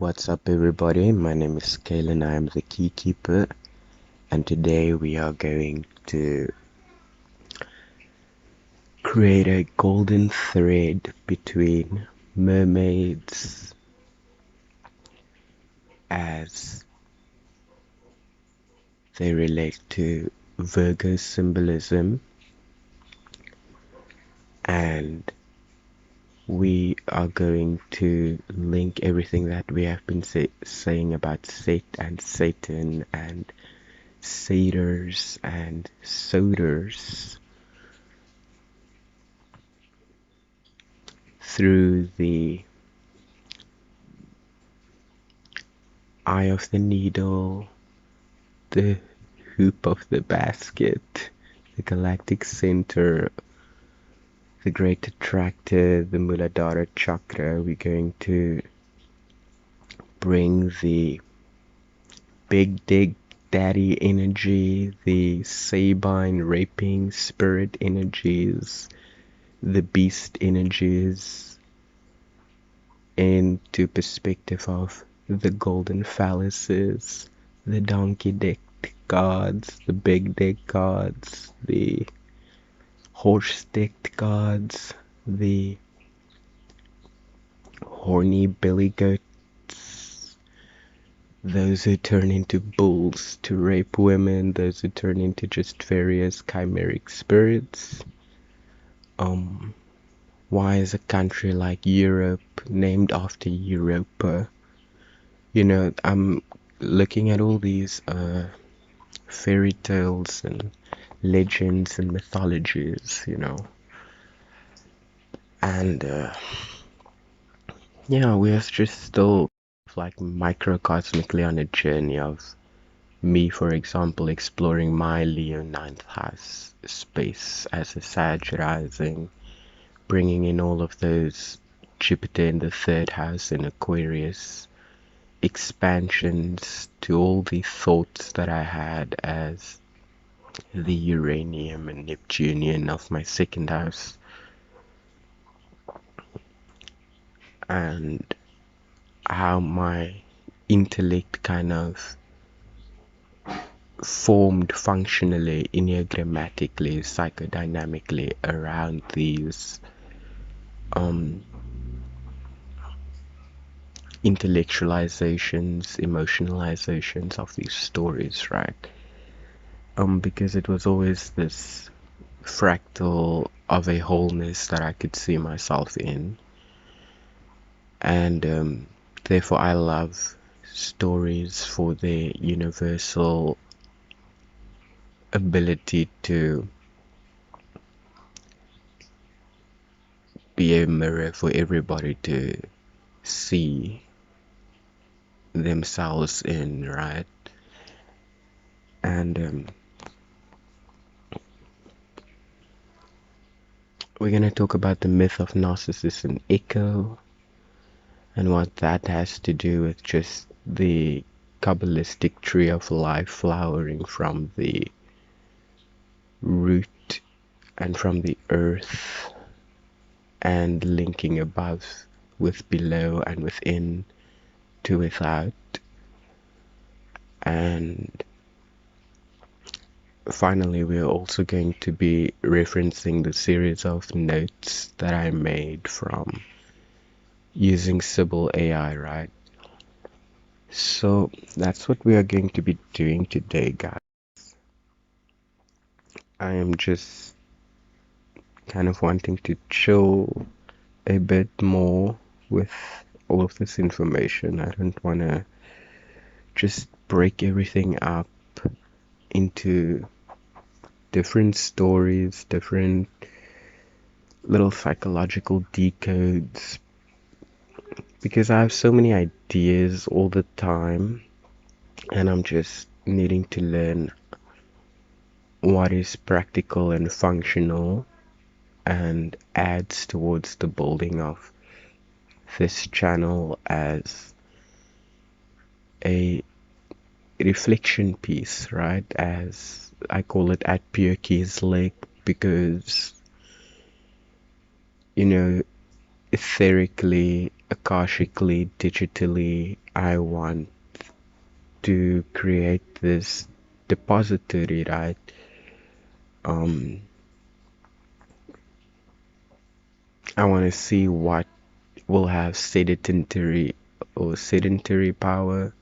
What's up everybody, my name is Kalen, I am the key keeper, and today we are going to create a golden thread between mermaids as they relate to Virgo symbolism, and we are going to link everything that we have been saying about Set and Satan and satyrs and soders through the eye of the needle, the hoop of the basket, the galactic center, the great attractor, the Muladhara chakra. We're going to bring the big dig daddy energy, the Sabine raping spirit energies, the beast energies into perspective of the golden phalluses, the donkey decked gods, the big dick gods, the horse decked gods, the horny billy goats, those who turn into bulls to rape women, those who turn into just various chimeric spirits. Why is a country like Europe named after Europa? You know, I'm looking at all these fairy tales and legends and mythologies, and yeah, we're just still like microcosmically on a journey of me, for example, exploring my Leo ninth house space as a Sag rising, bringing in all of those Jupiter in the third house in Aquarius expansions to all the thoughts that I had as the Uranium and Neptunian of my second house, and how my intellect kind of formed functionally, enneagrammatically, psychodynamically around these intellectualizations, emotionalizations of these stories, right? Because it was always this fractal of a wholeness that I could see myself in, and therefore I love stories for their universal ability to be a mirror for everybody to see themselves in, right? And we're going to talk about the myth of Narcissus and Echo, and what that has to do with just the Kabbalistic tree of life flowering from the root and from the earth, and linking above with below and within to without. And finally, we're also going to be referencing the series of notes that I made from using Sybil AI, right? So that's what we are going to be doing today, guys. I am just kind of wanting to chill a bit more with all of this information. I don't want to just break everything up into different stories, different little psychological decodes, because I have so many ideas all the time, and I'm just needing to learn what is practical and functional and adds towards the building of this channel as a reflection piece, right? As I call it, at Pure Keys Lake, because, etherically akashically, digitally, I want to create this depository, right? I want to see what will have sedentary power,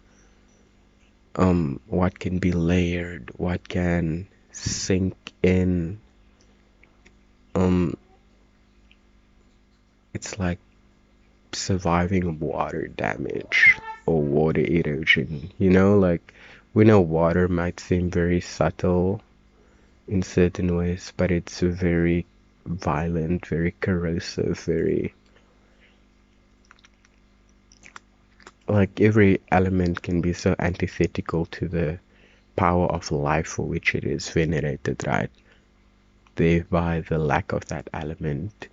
what can be layered, what can sink in. It's like surviving water damage or water erosion. Like we know water might seem very subtle in certain ways, but it's very violent, very corrosive, very like every element can be so antithetical to the power of life for which it is venerated, right? Thereby, the lack of that element,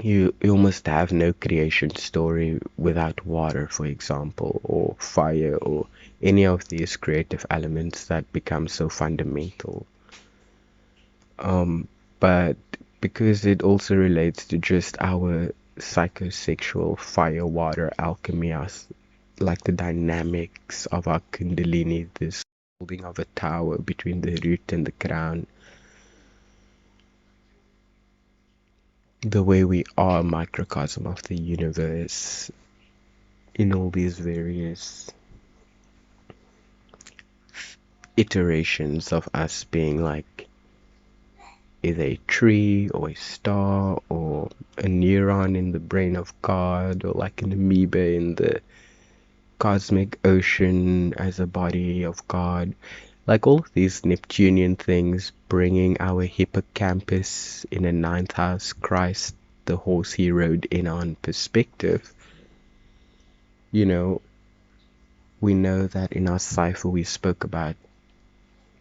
you almost have no creation story without water, for example, or fire, or any of these creative elements that become so fundamental. But because it also relates to just our psychosexual fire water alchemy, us like the dynamics of our kundalini, this holding of a tower between the root and the crown, the way we are a microcosm of the universe in all these various iterations of us being like either a tree or a star or a neuron in the brain of God, or like an amoeba in the cosmic ocean as a body of God. Like all of these Neptunian things, bringing our hippocampus in a ninth house, Christ, the horse he rode in on perspective. We know that in our cipher we spoke about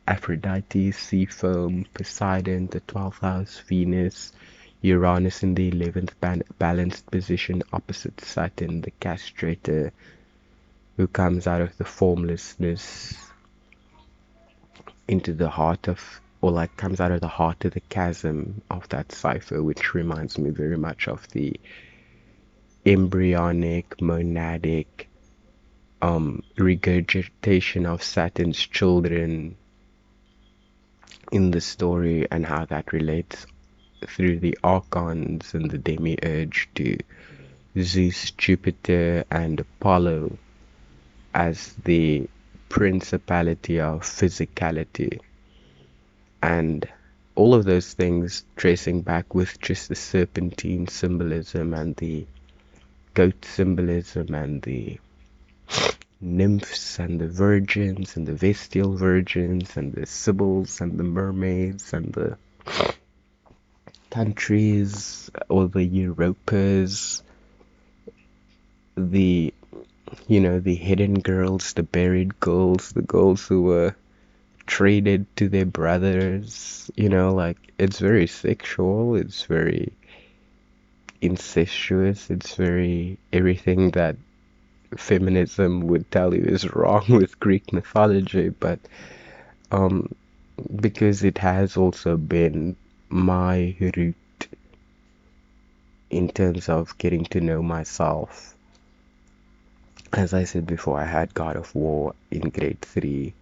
Aphrodite, sea foam, Poseidon, the 12th house, Venus, Uranus in the 11th balanced position opposite Saturn, the castrator, who comes out of the formlessness into the heart of, or like comes out of the heart of the chasm of that cipher, which reminds me very much of the embryonic, monadic regurgitation of Saturn's children in the story, and how that relates through the archons and the demiurge to Zeus, Jupiter, and Apollo as the principality of physicality. And all of those things tracing back with just the serpentine symbolism and the goat symbolism and the nymphs and the virgins and the vestal virgins and the sibyls and the mermaids and the countries or the Europas, the the hidden girls, the buried girls, the girls who were traded to their brothers. Like it's very sexual, it's very incestuous, it's very everything that feminism would tell you is wrong with Greek mythology. But because it has also been my route in terms of getting to know myself. As I said before, I had God of War in grade 3.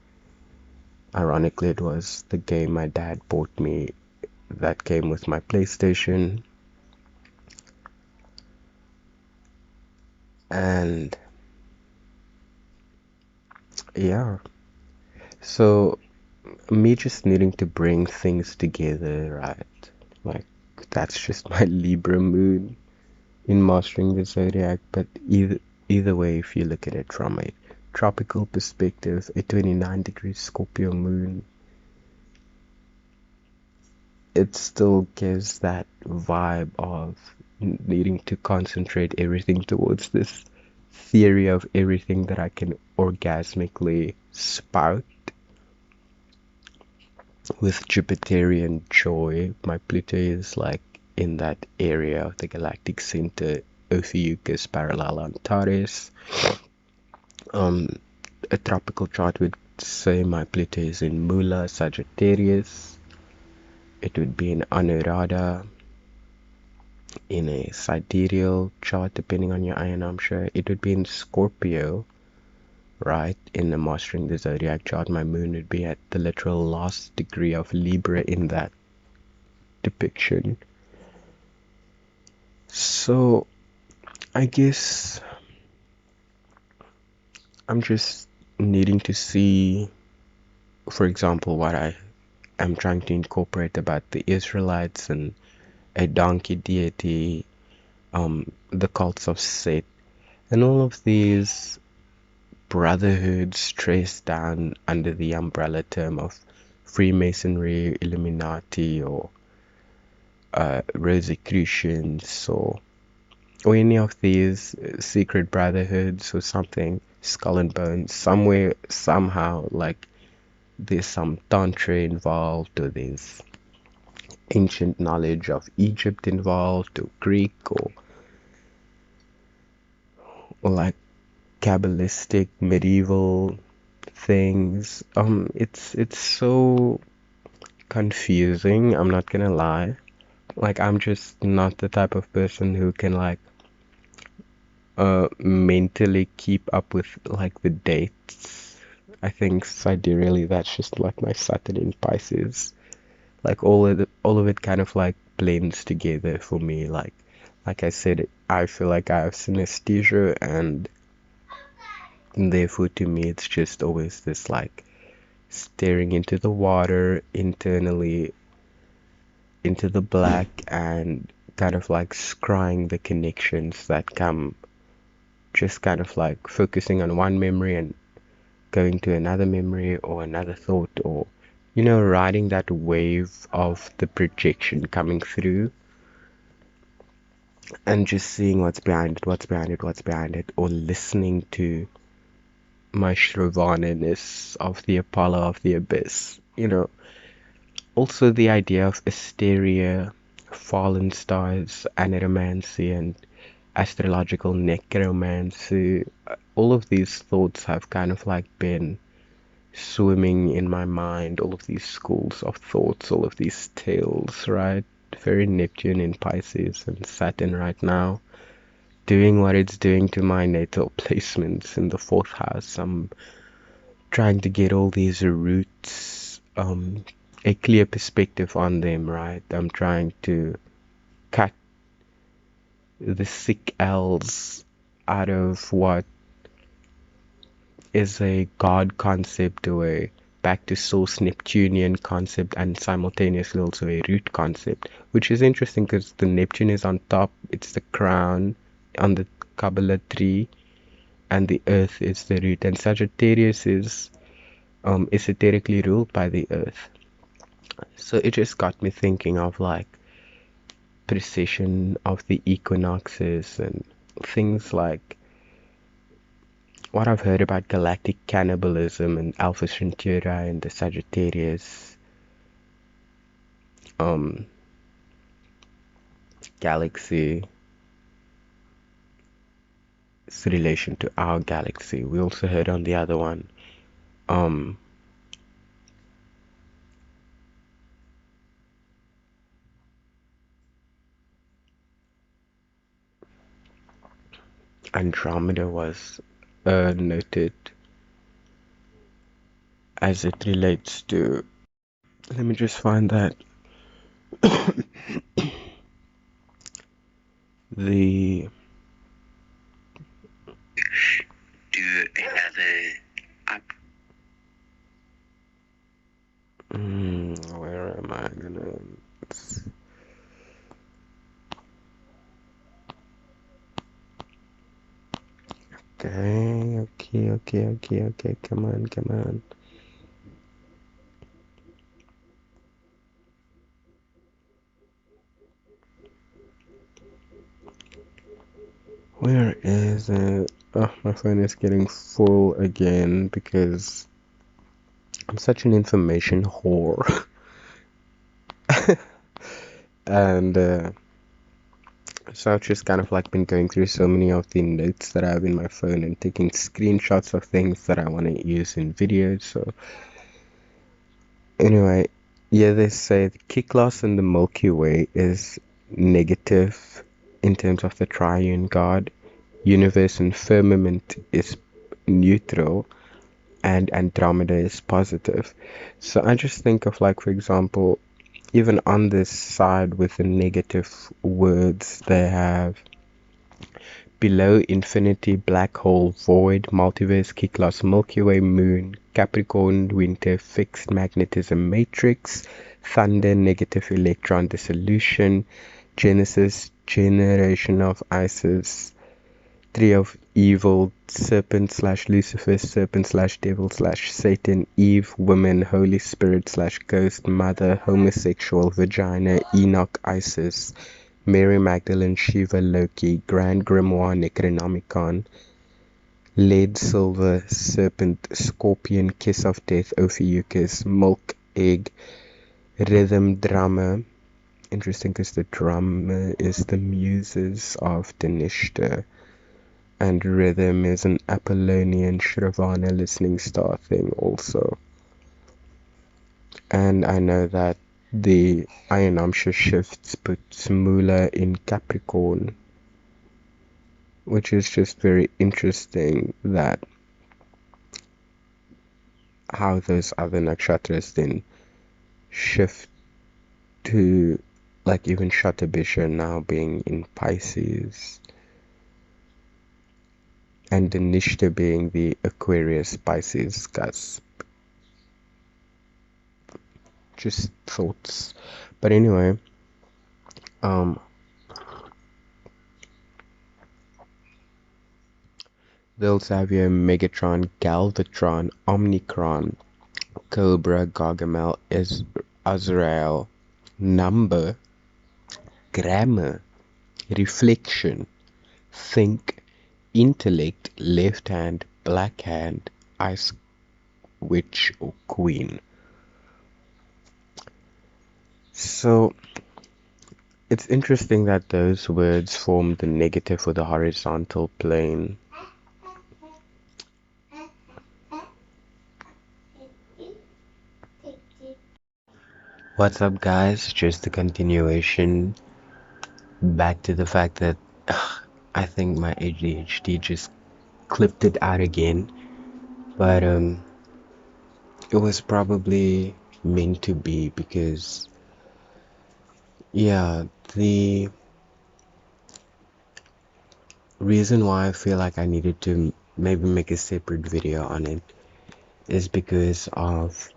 Ironically, it was the game my dad bought me that came with my PlayStation. And yeah, so me just needing to bring things together, right? Like that's just my Libra moon in mastering the zodiac. But either way, if you look at it from a tropical perspective, a 29-degree Scorpio moon, it still gives that vibe of needing to concentrate everything towards this theory of everything that I can orgasmically spout with Jupiterian joy. My Pluto is like in that area of the galactic center, Ophiuchus parallel Antares. A tropical chart would say my Pluto is in Mula, Sagittarius. It would be in Anuradha. in a sidereal chart, depending on your iron, I'm sure it would be in Scorpio, right? In the mastering the zodiac chart, my moon would be at the literal last degree of Libra in that depiction. So I guess I'm just needing to see, for example, what I am trying to incorporate about the Israelites and a donkey deity, the cults of Set, and all of these brotherhoods traced down under the umbrella term of Freemasonry, Illuminati, or Rosicrucians, or any of these secret brotherhoods or something, Skull and Bones, somewhere, somehow, like there's some tantra involved, or there's ancient knowledge of Egypt involved, or Greek, or like Kabbalistic medieval things. It's so confusing, I'm not gonna lie. Like, I'm just not the type of person who can like mentally keep up with like the dates. I think sidereally that's just like my Saturn in Pisces. Like all of it kind of like blends together for me. Like I said, I feel like I have synesthesia, and therefore to me it's just always this like staring into the water internally, into the black, and kind of like scrying the connections that come, just kind of like focusing on one memory and going to another memory or another thought, or riding that wave of the projection coming through, and just seeing what's behind it, what's behind it, what's behind it, or listening to my Shravana-ness of the Apollo of the Abyss. Also the idea of Asteria, fallen stars, aniromancy, and astrological necromancy. All of these thoughts have kind of like been swimming in my mind, all of these schools of thoughts, all of these tales, right? Very Neptune in Pisces and Saturn right now, doing what it's doing to my natal placements in the fourth house. I'm trying to get all these roots, a clear perspective on them, right? I'm trying to cut the sick L's out of what is a God concept, or a back to source Neptunian concept, and simultaneously also a root concept, which is interesting because the Neptune is on top, it's the crown on the Kabbalah tree, and the earth is the root, and Sagittarius is esoterically ruled by the earth. So it just got me thinking of like precession of the equinoxes and things like what I've heard about galactic cannibalism and Alpha Centauri and the Sagittarius galaxy, its relation to our galaxy. We also heard on the other one Andromeda was noted as it relates to, let me just find that, the do another up. Where am I gonna? Okay. Come on. Where is it? Oh, my phone is getting full again because I'm such an information whore. And so I've just kind of like been going through so many of the notes that I have in my phone and taking screenshots of things that I want to use in videos. So anyway, yeah, they say the Cyclops in the Milky Way is negative in terms of the triune God. Universe and firmament is neutral, and Andromeda is positive. So I just think of, like, for example, even on this side with the negative words, they have below infinity, black hole, void, multiverse, Cyclops, Milky Way, moon, Capricorn, winter, fixed magnetism matrix, thunder, negative electron dissolution, Genesis, generation of Isis, tree of evil, serpent slash Lucifer, serpent slash devil slash Satan, Eve, woman, Holy Spirit slash ghost, mother, homosexual, vagina, Enoch, Isis, Mary Magdalene, Shiva, Loki, Grand Grimoire, Necronomicon, lead, silver, serpent, scorpion, kiss of death, Ophiuchus, milk, egg, rhythm, drama. Interesting because the drama is the muses of Danishta, and rhythm is an Apollonian Shravana listening star thing also. And I know that the Ayanamsha shifts puts Mula in Capricorn, which is just very interesting that how those other nakshatras then shift to, like, even Shatabisha now being in Pisces, and Danishta being the Aquarius Pisces cusp. Just thoughts. But anyway, they'll have your Megatron, Galvatron, Omnicron, Cobra, Gargamel, Azrael, number, grammar, reflection, think, intellect, left hand, black hand, ice witch or queen. So it's interesting that those words form the negative or the horizontal plane. What's up, guys? Just a continuation back to the fact that I think my ADHD just clipped it out again, but it was probably meant to be, because yeah, the reason why I feel like I needed to maybe make a separate video on it is because of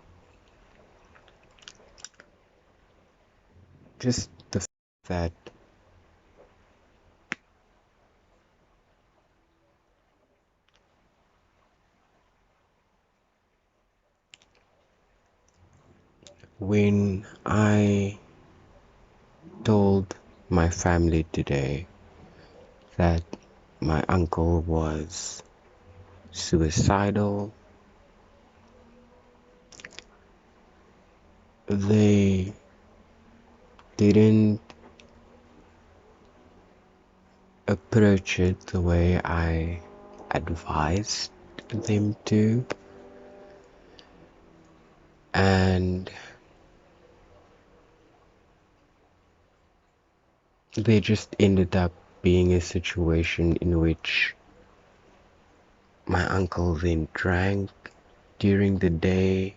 just the fact that when I told my family today that my uncle was suicidal, they didn't approach it the way I advised them to, and they just ended up being a situation in which my uncle then drank during the day.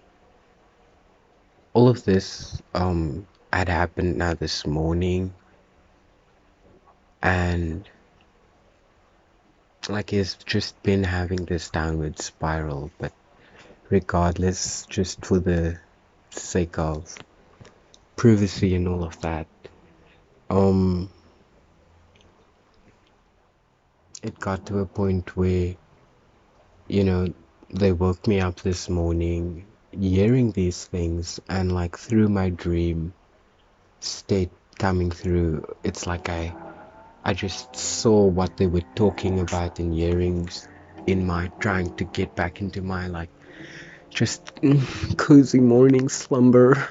All of this had happened now this morning, and like he's just been having this downward spiral. But regardless, just for the sake of privacy and all of that, it got to a point where, you know, they woke me up this morning hearing these things, and like through my dream state coming through, it's like I just saw what they were talking about and hearing in my trying to get back into my like just cozy morning slumber,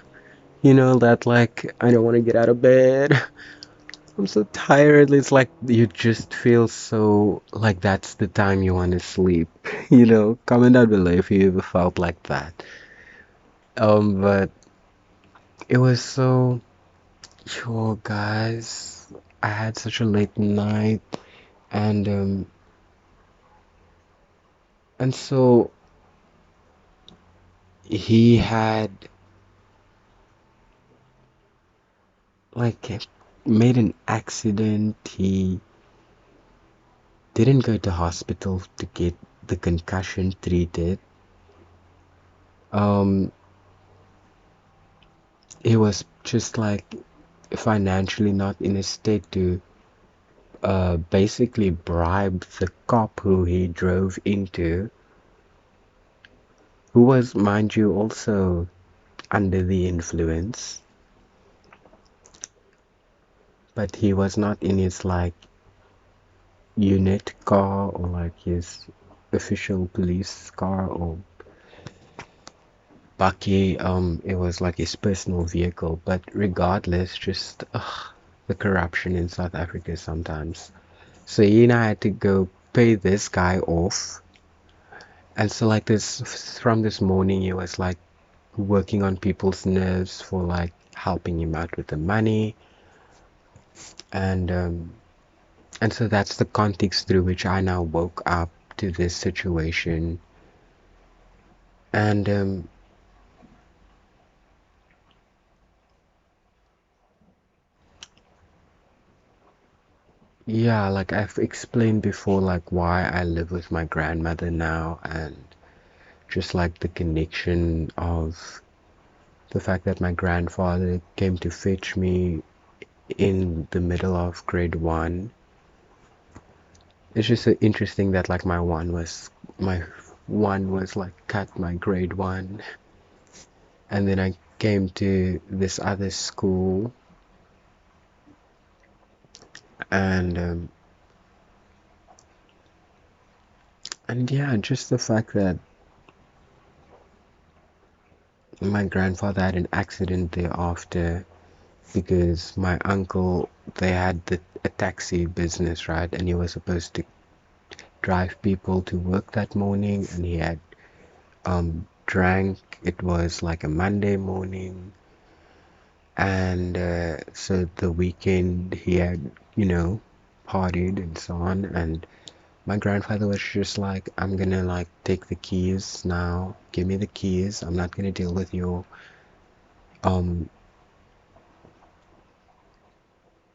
you know, that like I don't want to get out of bed, I'm so tired. It's like you just feel so like that's the time you want to sleep. You know, comment down below if you ever felt like that. But it was so, yo, guys. I had such a late night, and so he had like made an accident. He didn't go to hospital to get the concussion treated. Um, he was just like financially not in a state to basically bribe the cop who he drove into, who was, mind you, also under the influence, but he was not in his like unit car or like his official police car or Bucky. It was like his personal vehicle. But regardless, just the corruption in South Africa sometimes. So he and I had to go pay this guy off. And so like this, from this morning, he was like working on people's nerves for like helping him out with the money. And so that's the context through which I now woke up to this situation. And yeah, like I've explained before, like why I live with my grandmother now, and just like the connection of the fact that my grandfather came to fetch me in the middle of grade one. It's just so interesting that like my one was like cut my grade one, and then I came to this other school, and and yeah, just the fact that my grandfather had an accident thereafter because my uncle, they had a taxi business, right? And he was supposed to drive people to work that morning, and he had drank. It was like a Monday morning, and so the weekend he had, partied and so on. And my grandfather was just like, I'm gonna like take the keys now. Give me the keys. I'm not gonna deal with your um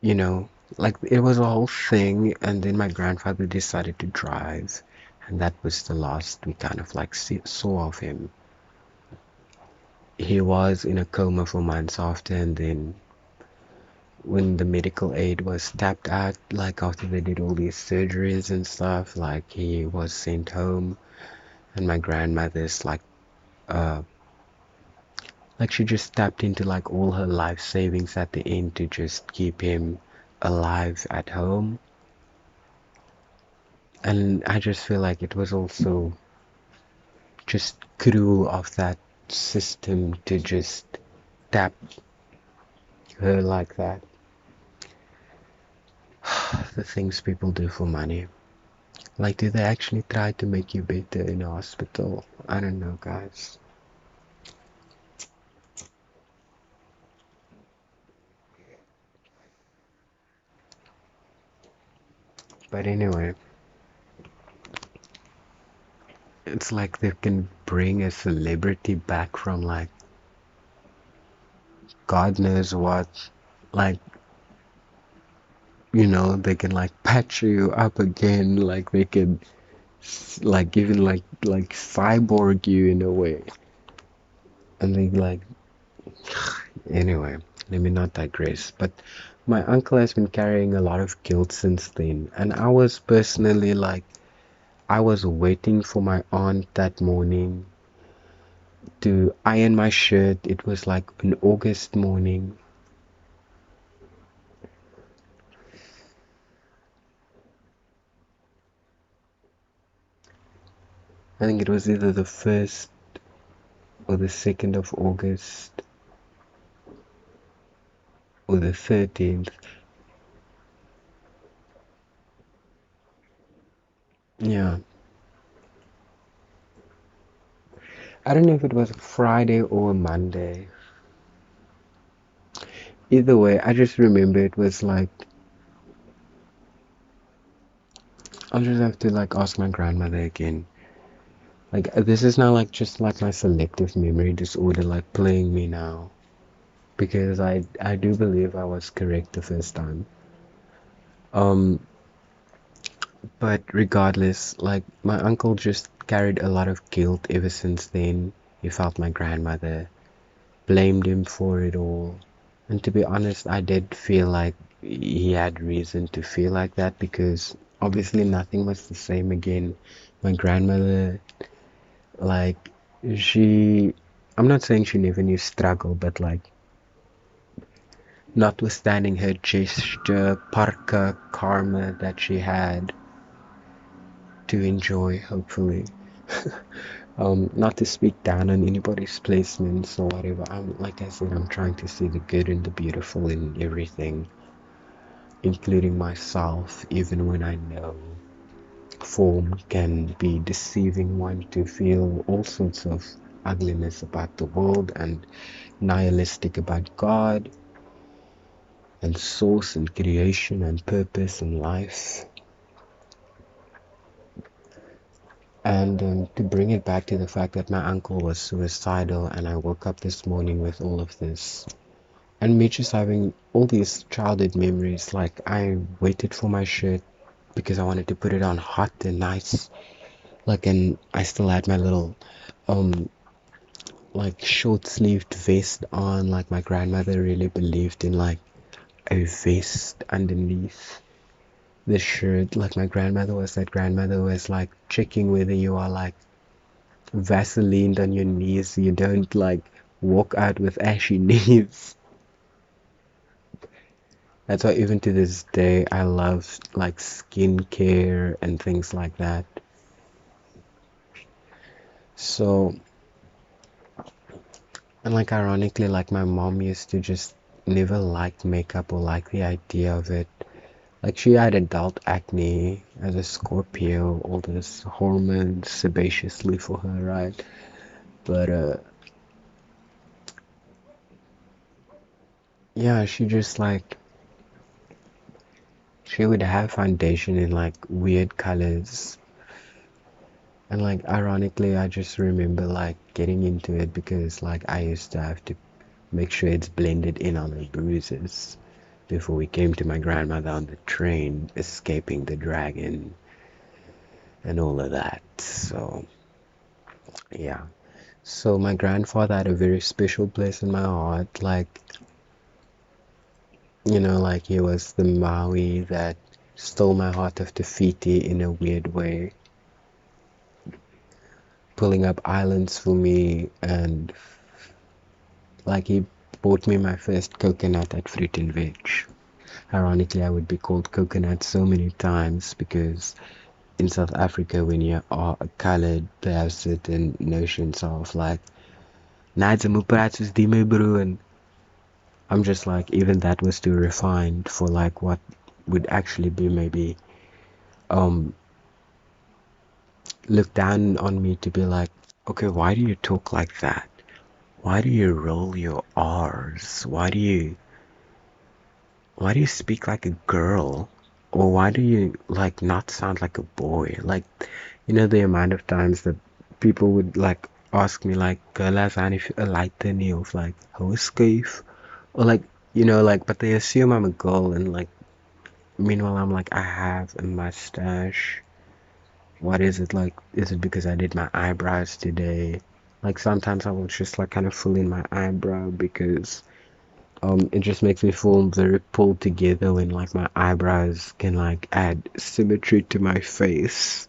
you know, like it was a whole thing. And then my grandfather decided to drive, and that was the last we kind of like saw of him. He was in a coma for months after, and then when the medical aid was tapped out, like after they did all these surgeries and stuff, like he was sent home. And my grandmother's like she just tapped into like all her life savings at the end to just keep him alive at home. And I just feel like it was also just cruel of that system to just tap her like that. The things people do for money. Like, do they actually try to make you better in a hospital? I don't know, guys. But anyway, it's like they can bring a celebrity back from like God knows what. Like, they can like patch you up again. Like they can like even like cyborg you in a way. And they like, anyway, let me not digress. But my uncle has been carrying a lot of guilt since then. And I was personally like, I was waiting for my aunt that morning to iron my shirt. It was like an August morning. I think it was either the 1st or the 2nd of August or the 13th. Yeah. I don't know if it was a Friday or a Monday. Either way, I just remember it was like I'll just have to like ask my grandmother again. Like this is now like just like my selective memory disorder like playing me now. Because I do believe I was correct the first time. Um but regardless, like my uncle just carried a lot of guilt ever since then. He felt my grandmother blamed him for it all. And to be honest, I did feel like he had reason to feel like that because obviously nothing was the same again. My grandmother, like, she, I'm not saying she never knew struggle, but like, notwithstanding her gesture, parka karma that she had to enjoy, hopefully. Not to speak down on anybody's placements or whatever. Like I said, I'm trying to see the good and the beautiful in everything, including myself, even when I know form can be deceiving one to feel all sorts of ugliness about the world and nihilistic about God and source and creation and purpose and life. And to bring it back to the fact that my uncle was suicidal and I woke up this morning with all of this. And me just having all these childhood memories, like I waited for my shirt because I wanted to put it on hot and nice. Like, and I still had my little, um, like short sleeved vest on. Like my grandmother really believed in like a vest underneath the shirt. Like my grandmother was that grandmother who was like checking whether you are like Vaselined on your knees so you don't like walk out with ashy knees. That's why even to this day I love like skincare and things like that. So, and like ironically, like my mom used to just never like makeup or like the idea of it. Like she had adult acne as a Scorpio, all this hormones sebaceously for her, right? But yeah, she just like she would have foundation in like weird colors. And like ironically, I just remember like getting into it because like I used to have to make sure it's blended in on the bruises before we came to my grandmother on the train, escaping the dragon and all of that. So yeah. So my grandfather had a very special place in my heart. Like, you know, like he was the Maui that stole my heart of Te in a weird way, pulling up islands for me, and like he bought me my first coconut at Fruit and Veg. Ironically, I would be called coconut so many times because in South Africa, when you are colored, they have certain notions of like, Nads and Muprats is Dime bro, and I'm just like, even that was too refined for like what would actually be maybe um look down on me to be like, okay, why do you talk like that? Why do you roll your R's? Why do you speak like a girl? Or why do you like not sound like a boy? Like, you know, the amount of times that people would like ask me like, girl as if a lighter nails like how is skeef? Or like, you know, like, but they assume I'm a girl and like meanwhile I'm like I have a mustache. What is it like? Is it because I did my eyebrows today? Like sometimes I will just like kind of fill in my eyebrow because it just makes me feel very pulled together when like my eyebrows can like add symmetry to my face.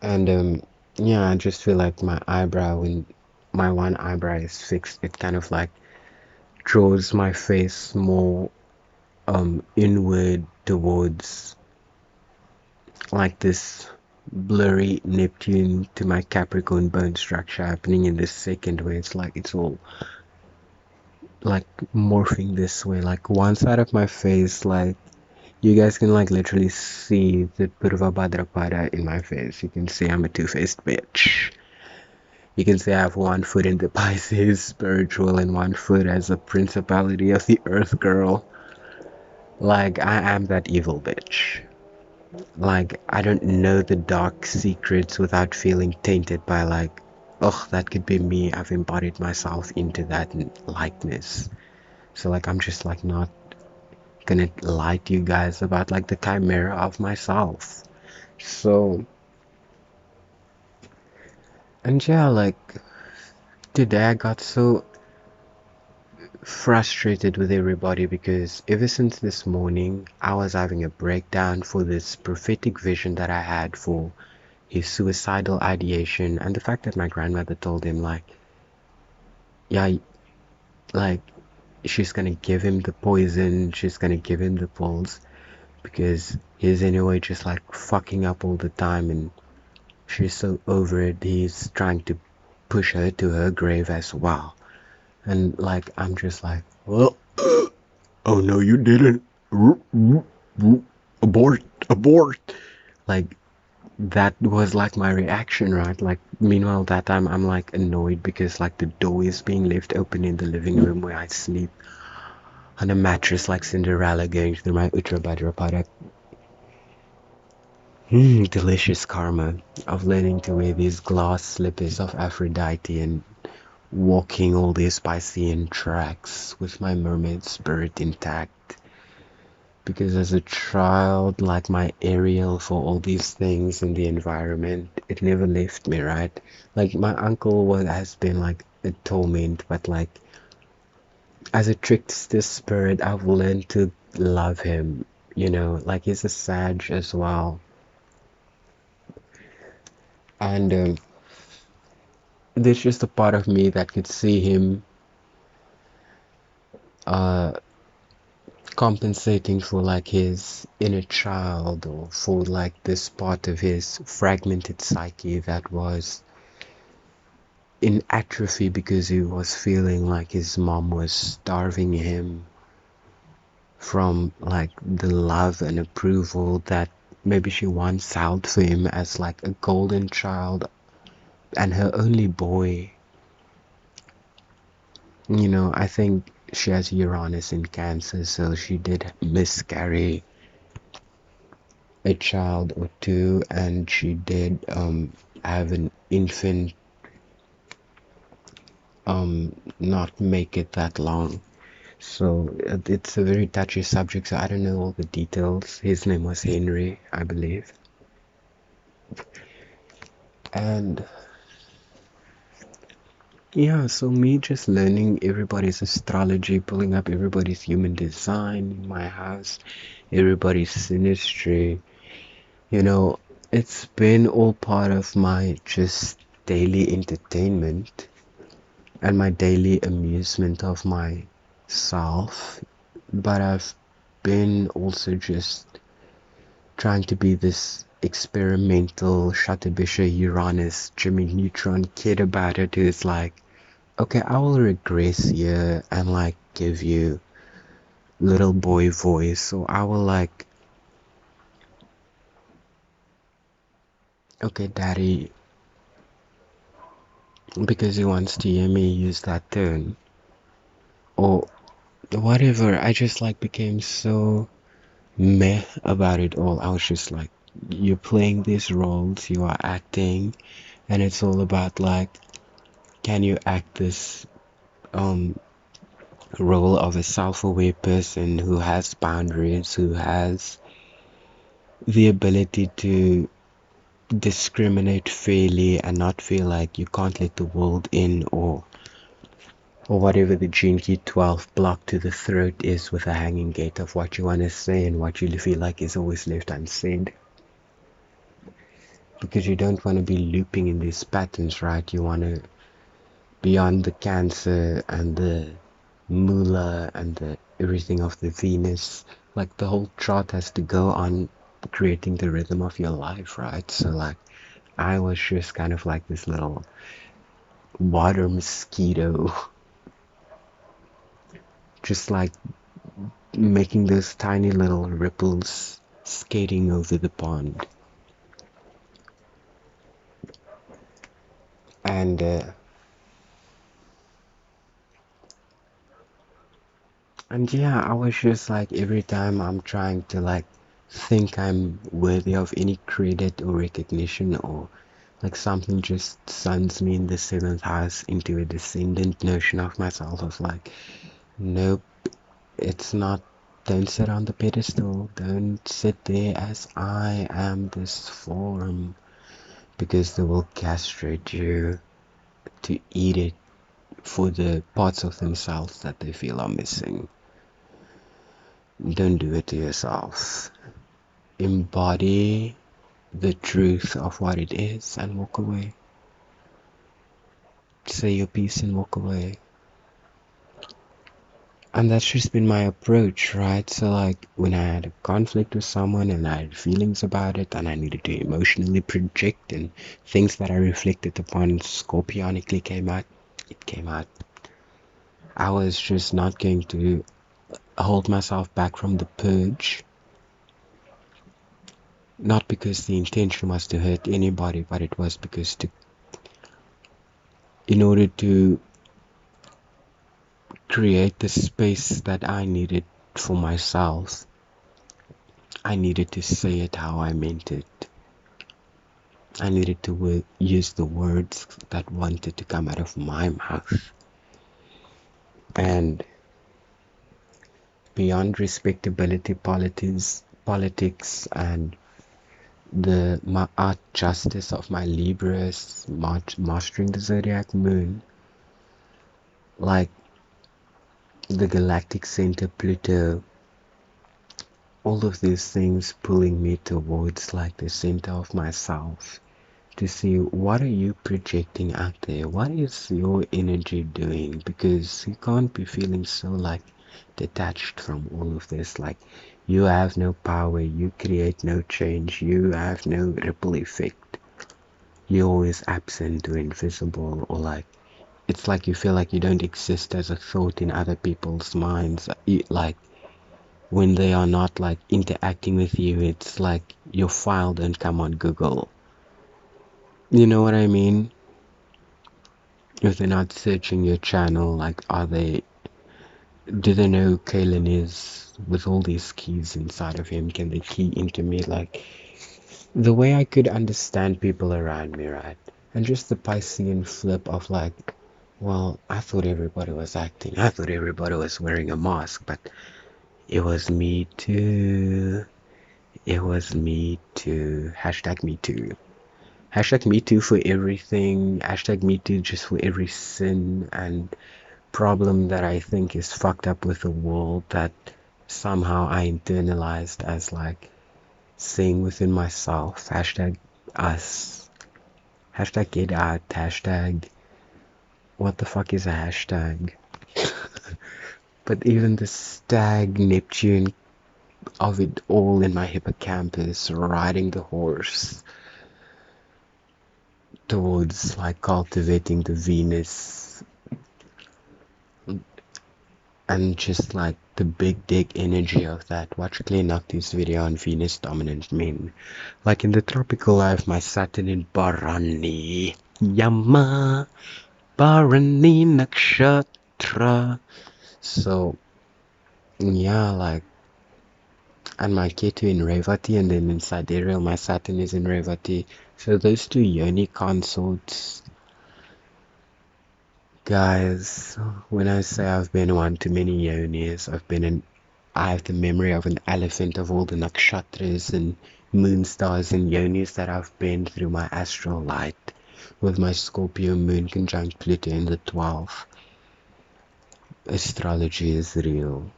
And yeah, I just feel like my eyebrow, when my one eyebrow is fixed, it kind of like draws my face more inward towards like this blurry Neptune to my Capricorn bone structure happening in this second where it's like it's all like morphing this way. Like one side of my face, like you guys can like literally see the Purva Bhadrapada in my face. You can see I'm a two-faced bitch. You can say I have one foot in the Pisces spiritual and one foot as a principality of the earth girl. Like I am that evil bitch. Like, I don't know the dark secrets without feeling tainted by like, oh, that could be me. I've embodied myself into that likeness. So like, I'm just like not gonna lie to you guys about like the chimera of myself. So, and yeah, like today I got so frustrated with everybody because ever since this morning I was having a breakdown for this prophetic vision that I had for his suicidal ideation, and the fact that my grandmother told him like, yeah, like she's gonna give him the poison, she's gonna give him the pills because he's anyway just like fucking up all the time, and she's so over it, he's trying to push her to her grave as well. And like, I'm just like, well, oh no, you didn't. Abort, abort. Like, that was like my reaction, right? Like, meanwhile, that time I'm like annoyed because like the door is being left open in the living room where I sleep on a mattress like Cinderella going through my Uttar Bhadra product. Delicious karma of learning to wear these glass slippers of Aphrodite and walking all these Piscean tracks with my mermaid spirit intact. Because as a child, like my aerial for all these things in the environment, it never left me, right? Like my uncle has been like a torment, but like as a trickster spirit, I've learned to love him, you know, like he's a Sag as well. And there's just a part of me that could see him uh compensating for like his inner child, or for like this part of his fragmented psyche that was in atrophy because he was feeling like his mom was starving him from like the love and approval that maybe she once held for him as like a golden child and her only boy. You know, I think she has Uranus in Cancer, so she did miscarry a child or two, and she did have an infant not make it that long. So it's a very touchy subject, so I don't know all the details. His name was Henry, I believe. And yeah, so me just learning everybody's astrology, pulling up everybody's human design in my house, everybody's synastry, you know, it's been all part of my just daily entertainment and my daily amusement of myself. But I've been also just trying to be this experimental Shatabisha Uranus Jimmy Neutron kid about it, who's like, okay, I will regress here and like give you little boy voice. So I will like, okay, daddy, because he wants to hear me use that tone or whatever. I just like became so meh about it all. I was just like, you're playing these roles, you are acting, and it's all about like, can you act this role of a self-aware person who has boundaries, who has the ability to discriminate fairly and not feel like you can't let the world in, or whatever the gene key 12 block to the throat is with a hanging gate of what you want to say and what you feel like is always left unsaid. Because you don't want to be looping in these patterns, right? You want to be on the Cancer and the Mula and the everything of the Venus. Like the whole chart has to go on creating the rhythm of your life, right? So like I was just kind of like this little water mosquito, just like making those tiny little ripples skating over the pond. And yeah, I was just like, every time I'm trying to like think I'm worthy of any credit or recognition, or like something just suns me in the seventh house into a descendant notion of myself of like, nope, it's not. Don't sit on the pedestal. Don't sit there as I am this form, because they will castrate you to eat it for the parts of themselves that they feel are missing. Don't do it to yourself. Embody the truth of what it is and walk away. Say your piece and walk away. And that's just been my approach, right? So like when I had a conflict with someone and I had feelings about it and I needed to emotionally project, and things that I reflected upon scorpionically came out, it came out. I was just not going to hold myself back from the purge. Not because the intention was to hurt anybody, but it was because in order to create the space that I needed for myself, I needed to say it how I meant it. I needed to use the words that wanted to come out of my mouth. And beyond respectability politics and my art justice of my Libras mastering the zodiac moon, like the galactic center Pluto, all of these things pulling me towards like the center of myself, to see what are you projecting out there, what is your energy doing, because you can't be feeling so like detached from all of this. Like, you have no power, you create no change, you have no ripple effect, you're always absent or invisible, or like it's like you feel like you don't exist as a thought in other people's minds. Like when they are not like interacting with you, it's like your file don't come on Google. You know what I mean? If they're not searching your channel, like do they know who Kalen is with all these keys inside of him? Can they key into me? Like, the way I could understand people around me, right? And just the Piscean flip of like, well, I thought everybody was acting. I thought everybody was wearing a mask, but it was me too. It was me too. Hashtag me too. Hashtag me too for everything. Hashtag me too just for every sin and problem that I think is fucked up with the world, that somehow I internalized as like saying within myself. Hashtag us. Hashtag get out. Hashtag what the fuck is a hashtag? But even the stag Neptune of it all in my hippocampus, riding the horse towards like cultivating the Venus, and just like the big dick energy of that. Watch Clay Noctis video on Venus dominant men. Like in the tropical life, my Saturn in Bharani Yama Bharani Nakshatra. So yeah, like, and my Ketu in Revati, and then in Sidereal my Saturn is in Revati. So those two Yoni consorts, guys, when I say I've been one to many Yonis, I have the memory of an elephant of all the nakshatras and moon stars and Yonis that I've been through my astral light, with my Scorpio moon conjunct Pluto in the 12th. Astrology is real.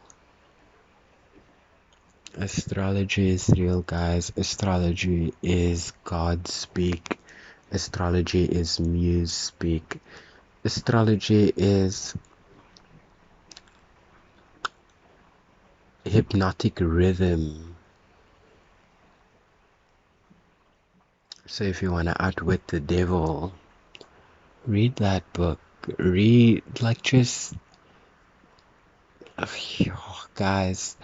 Astrology is real, guys. Astrology is God speak. Astrology is muse speak. Astrology is hypnotic rhythm. So if you want to outwit the devil, read that book. Read, like, just, guys,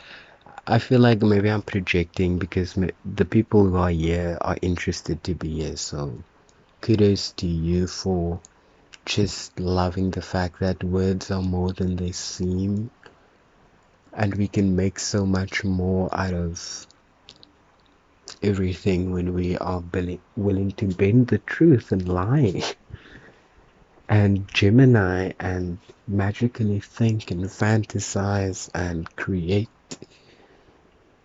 I feel like maybe I'm projecting, because the people who are here are interested to be here. So kudos to you for just loving the fact that words are more than they seem, and we can make so much more out of everything when we are willing to bend the truth and lie and Gemini and magically think and fantasize and create.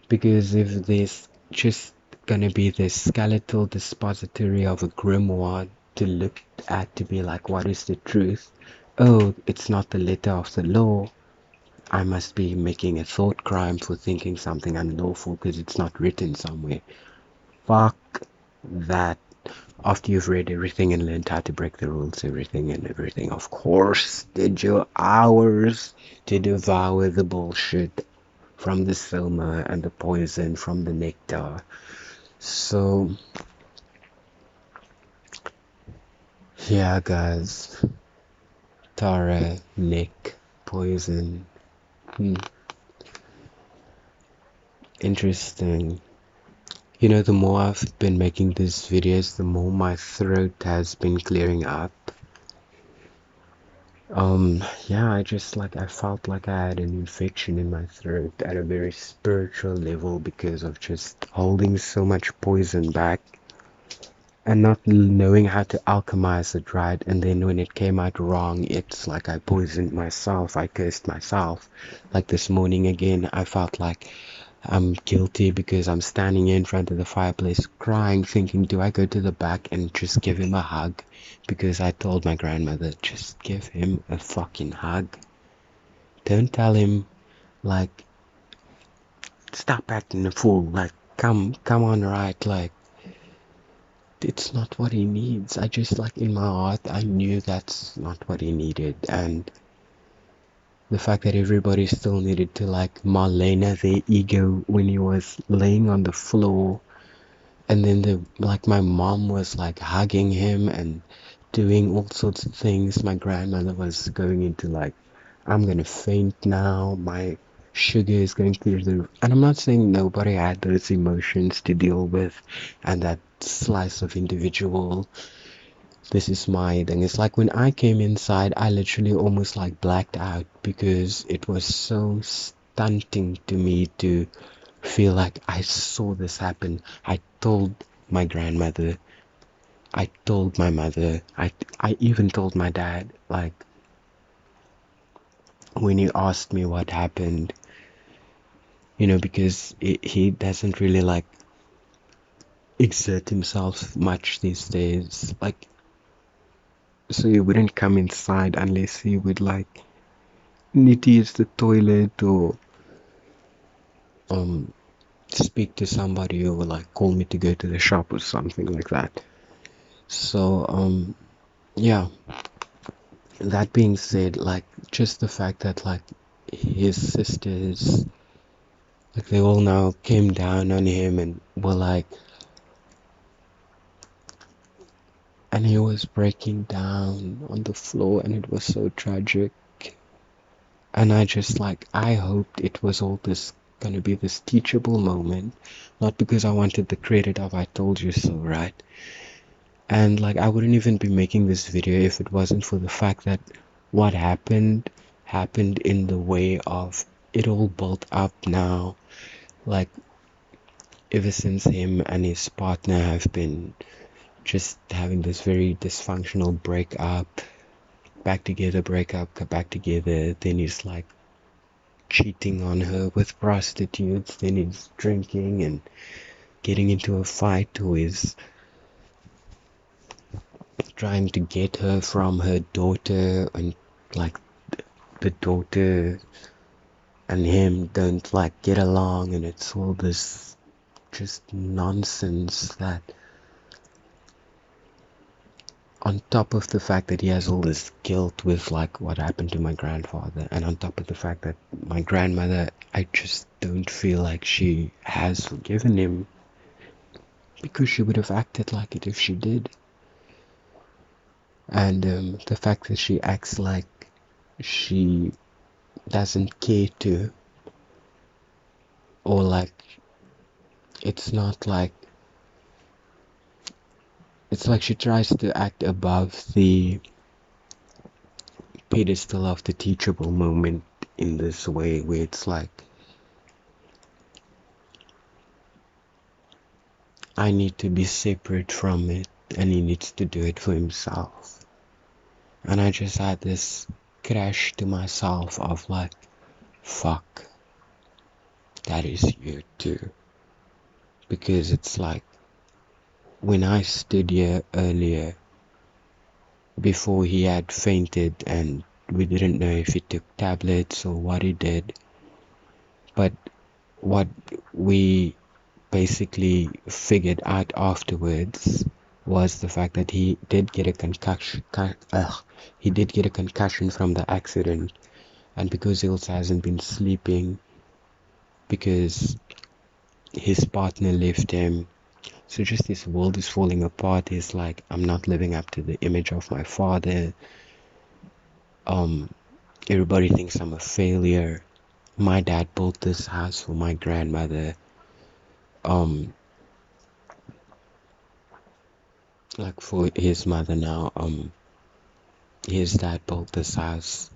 Because if there's just gonna be this skeletal dispository of a grimoire to look at to be like, what is the truth? Oh, it's not the letter of the law. I must be making a thought crime for thinking something unlawful because it's not written somewhere. Fuck that. After you've read everything and learned how to break the rules, everything, of course, did your hours to devour the bullshit from the soma and the poison from the nectar. So, yeah, guys. Tara, Nick, poison. Interesting. You know, the more I've been making these videos, the more my throat has been clearing up. Yeah, I felt like I had an infection in my throat at a very spiritual level because of just holding so much poison back and not knowing how to alchemize it right. And then when it came out wrong, it's like I poisoned myself, I cursed myself. Like this morning again, I felt like I'm guilty because I'm standing in front of the fireplace crying, thinking, do I go to the back and just give him a hug? Because I told my grandmother, just give him a fucking hug. Don't tell him, like, stop acting a fool. Like, come on, right? Like, it's not what he needs. I just, like, in my heart, I knew that's not what he needed. And the fact that everybody still needed to, like, Marlena their ego when he was laying on the floor. And then my mom was like hugging him and doing all sorts of things. My grandmother was going into like, I'm gonna faint now, my sugar is going through the roof. And I'm not saying nobody had those emotions to deal with and that slice of individual. This is my thing. It's like when I came inside, I literally almost like blacked out because it was so stunting to me to feel like I saw this happen. I told my grandmother, I told my mother, I even told my dad, like, when he asked me what happened, you know, because he doesn't really, like, exert himself much these days, like, so he wouldn't come inside unless he would, like, need to use the toilet or, speak to somebody or, like, call me to go to the shop or something like that. So, yeah. That being said, like, just the fact that, like, his sisters, like, they all now came down on him and were like, and he was breaking down on the floor and it was so tragic. And I just, like, I hoped it was all this gonna be this teachable moment, not because I wanted the credit of I told you so, right? And, like, I wouldn't even be making this video if it wasn't for the fact that what happened in the way of it all built up now. Like, ever since him and his partner have been just having this very dysfunctional breakup, back together, breakup, back together, then he's like cheating on her with prostitutes, then he's drinking and getting into a fight, or he's trying to get her from her daughter, and like the daughter and him don't like get along, and it's all this just nonsense that, on top of the fact that he has all this guilt with like what happened to my grandfather, and on top of the fact that my grandmother, I just don't feel like she has forgiven him, because she would have acted like it if she did. And the fact that she acts like she doesn't care to, or like it's not like, it's like she tries to act above the pedestal of the teachable moment in this way, where it's like, I need to be separate from it, and he needs to do it for himself. And I just had this crash to myself of like, fuck, that is you too. Because it's like, when I stood here earlier, before he had fainted, and we didn't know if he took tablets or what he did, but what we basically figured out afterwards was the fact that he did get a concussion. He did get a concussion from the accident, and because he also hasn't been sleeping because his partner left him. So just this world is falling apart. He's like, I'm not living up to the image of my father. Everybody thinks I'm a failure. My dad built this house for my grandmother. Like for his mother now, his dad built this house,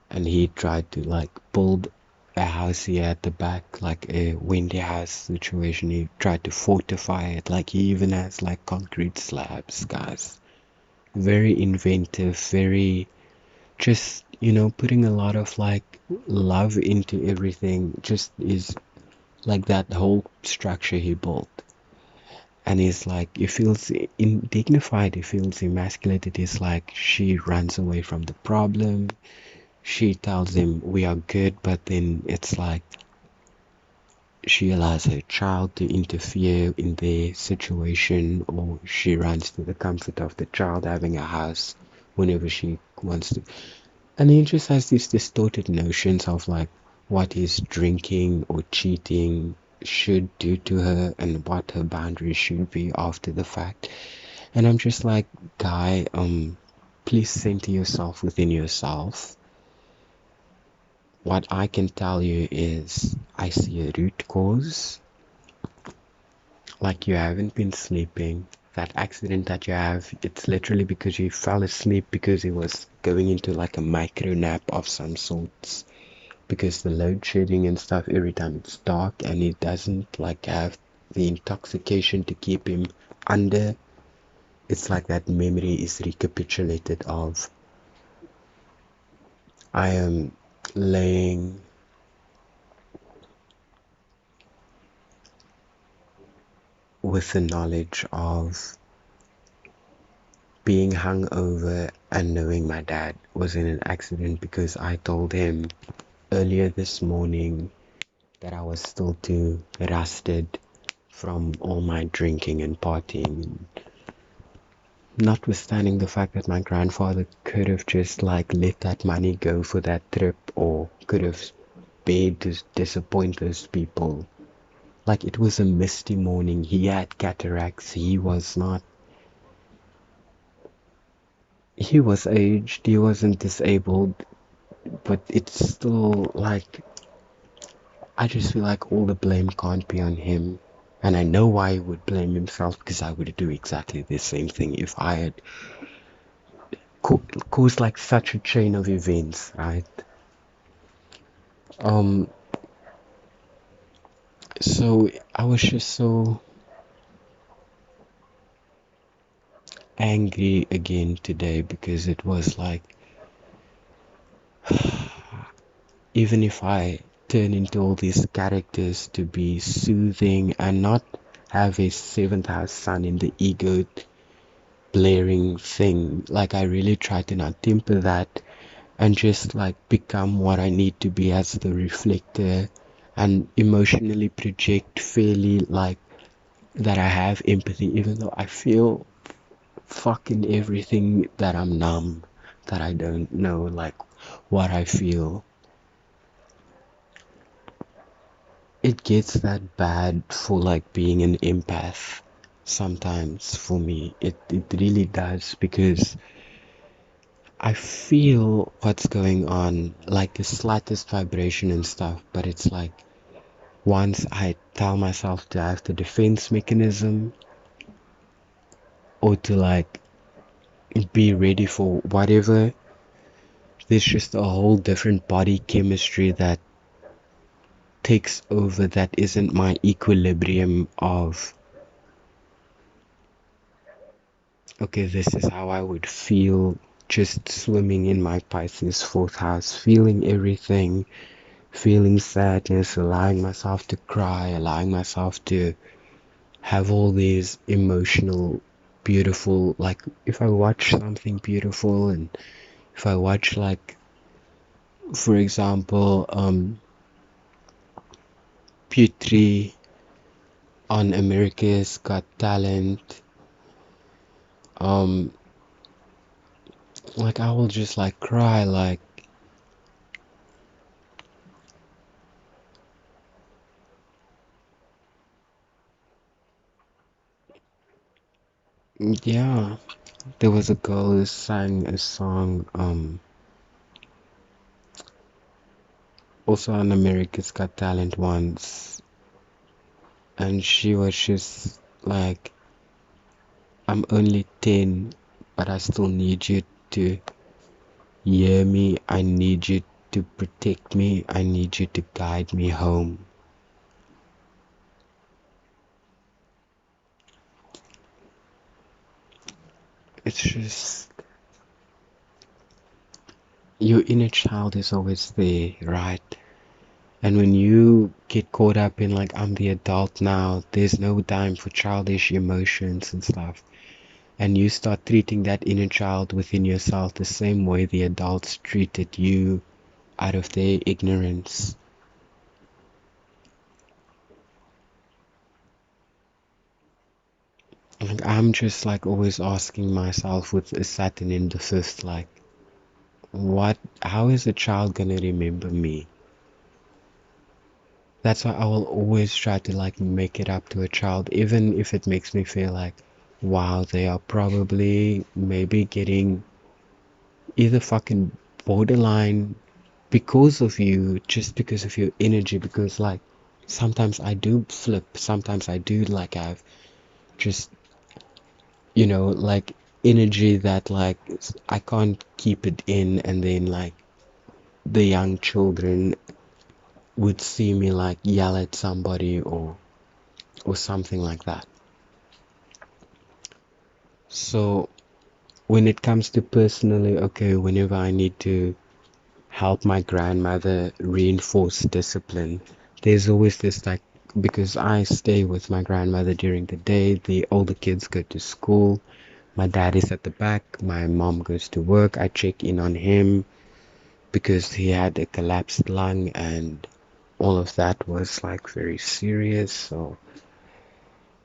and he tried to like build a house here at the back, like a windy house situation. He tried to fortify it, like he even has like concrete slabs, guys. Very inventive, very just, putting a lot of like love into everything. Just is like that whole structure he built. And he's like, he feels dignified, he feels emasculated. He's like, she runs away from the problem. She tells him we are good, but then it's like she allows her child to interfere in their situation, or she runs to the comfort of the child having a house whenever she wants to. And he just has these distorted notions of like what his drinking or cheating should do to her and what her boundaries should be after the fact. And I'm just like, guy, please center yourself within yourself. What I can tell you is I see a root cause. Like, you haven't been sleeping. That accident that you have, it's literally because you fell asleep because he was going into like a micro nap of some sorts. Because the load shedding and stuff, every time it's dark and he doesn't like have the intoxication to keep him under, it's like that memory is recapitulated of, I am laying with the knowledge of being hungover and knowing my dad was in an accident because I told him earlier this morning that I was still too rusted from all my drinking and partying. Notwithstanding the fact that my grandfather could have just like let that money go for that trip, or could have spared to disappoint those people. Like, it was a misty morning. He had cataracts. He was aged. He wasn't disabled. But it's still like, I just feel like all the blame can't be on him. And I know why he would blame himself, because I would do exactly the same thing if I had caused like such a chain of events, right? So I was just so angry again today, because it was like, even if I turn into all these characters to be soothing and not have a seventh house sun in the ego blaring thing, like I really try to not temper that and just like become what I need to be as the reflector, and emotionally project fairly, like that I have empathy, even though I feel fucking everything, that I'm numb, that I don't know like what I feel. It gets that bad for like being an empath sometimes for me. It really does, because I feel what's going on, like the slightest vibration and stuff, but it's like, once I tell myself to have the defense mechanism, or to like be ready for whatever, there's just a whole different body chemistry that takes over, that isn't my equilibrium of okay, this is how I would feel just swimming in my Pisces fourth house, feeling everything, feeling sadness, allowing myself to cry, allowing myself to have all these emotional, beautiful, like if I watch something beautiful and if I watch, like, for example, Putri on America's Got Talent, um, like I will just like cry, like, yeah, there was a girl who sang a song, also on America's Got Talent once, and she was just like, I'm only 10, but I still need you to hear me. I need you to protect me. I need you to guide me home. It's just, your inner child is always there, right? And when you get caught up in, like, I'm the adult now, there's no time for childish emotions and stuff. And you start treating that inner child within yourself the same way the adults treated you out of their ignorance. Like, I'm just like always asking myself with a Saturn in the fifth, like, how is a child gonna remember me? That's why I will always try to like make it up to a child, even if it makes me feel like, wow, they are probably maybe getting either fucking borderline because of you, just because of your energy, because like sometimes I do flip, sometimes I do like have just, like energy that like I can't keep it in, and then like the young children would see me like yell at somebody or something like that. So when it comes to personally, okay, whenever I need to help my grandmother reinforce discipline, there's always this like, because I stay with my grandmother during the day, the older kids go to school, my dad is at the back, my mom goes to work, I check in on him because he had a collapsed lung and all of that was like very serious. So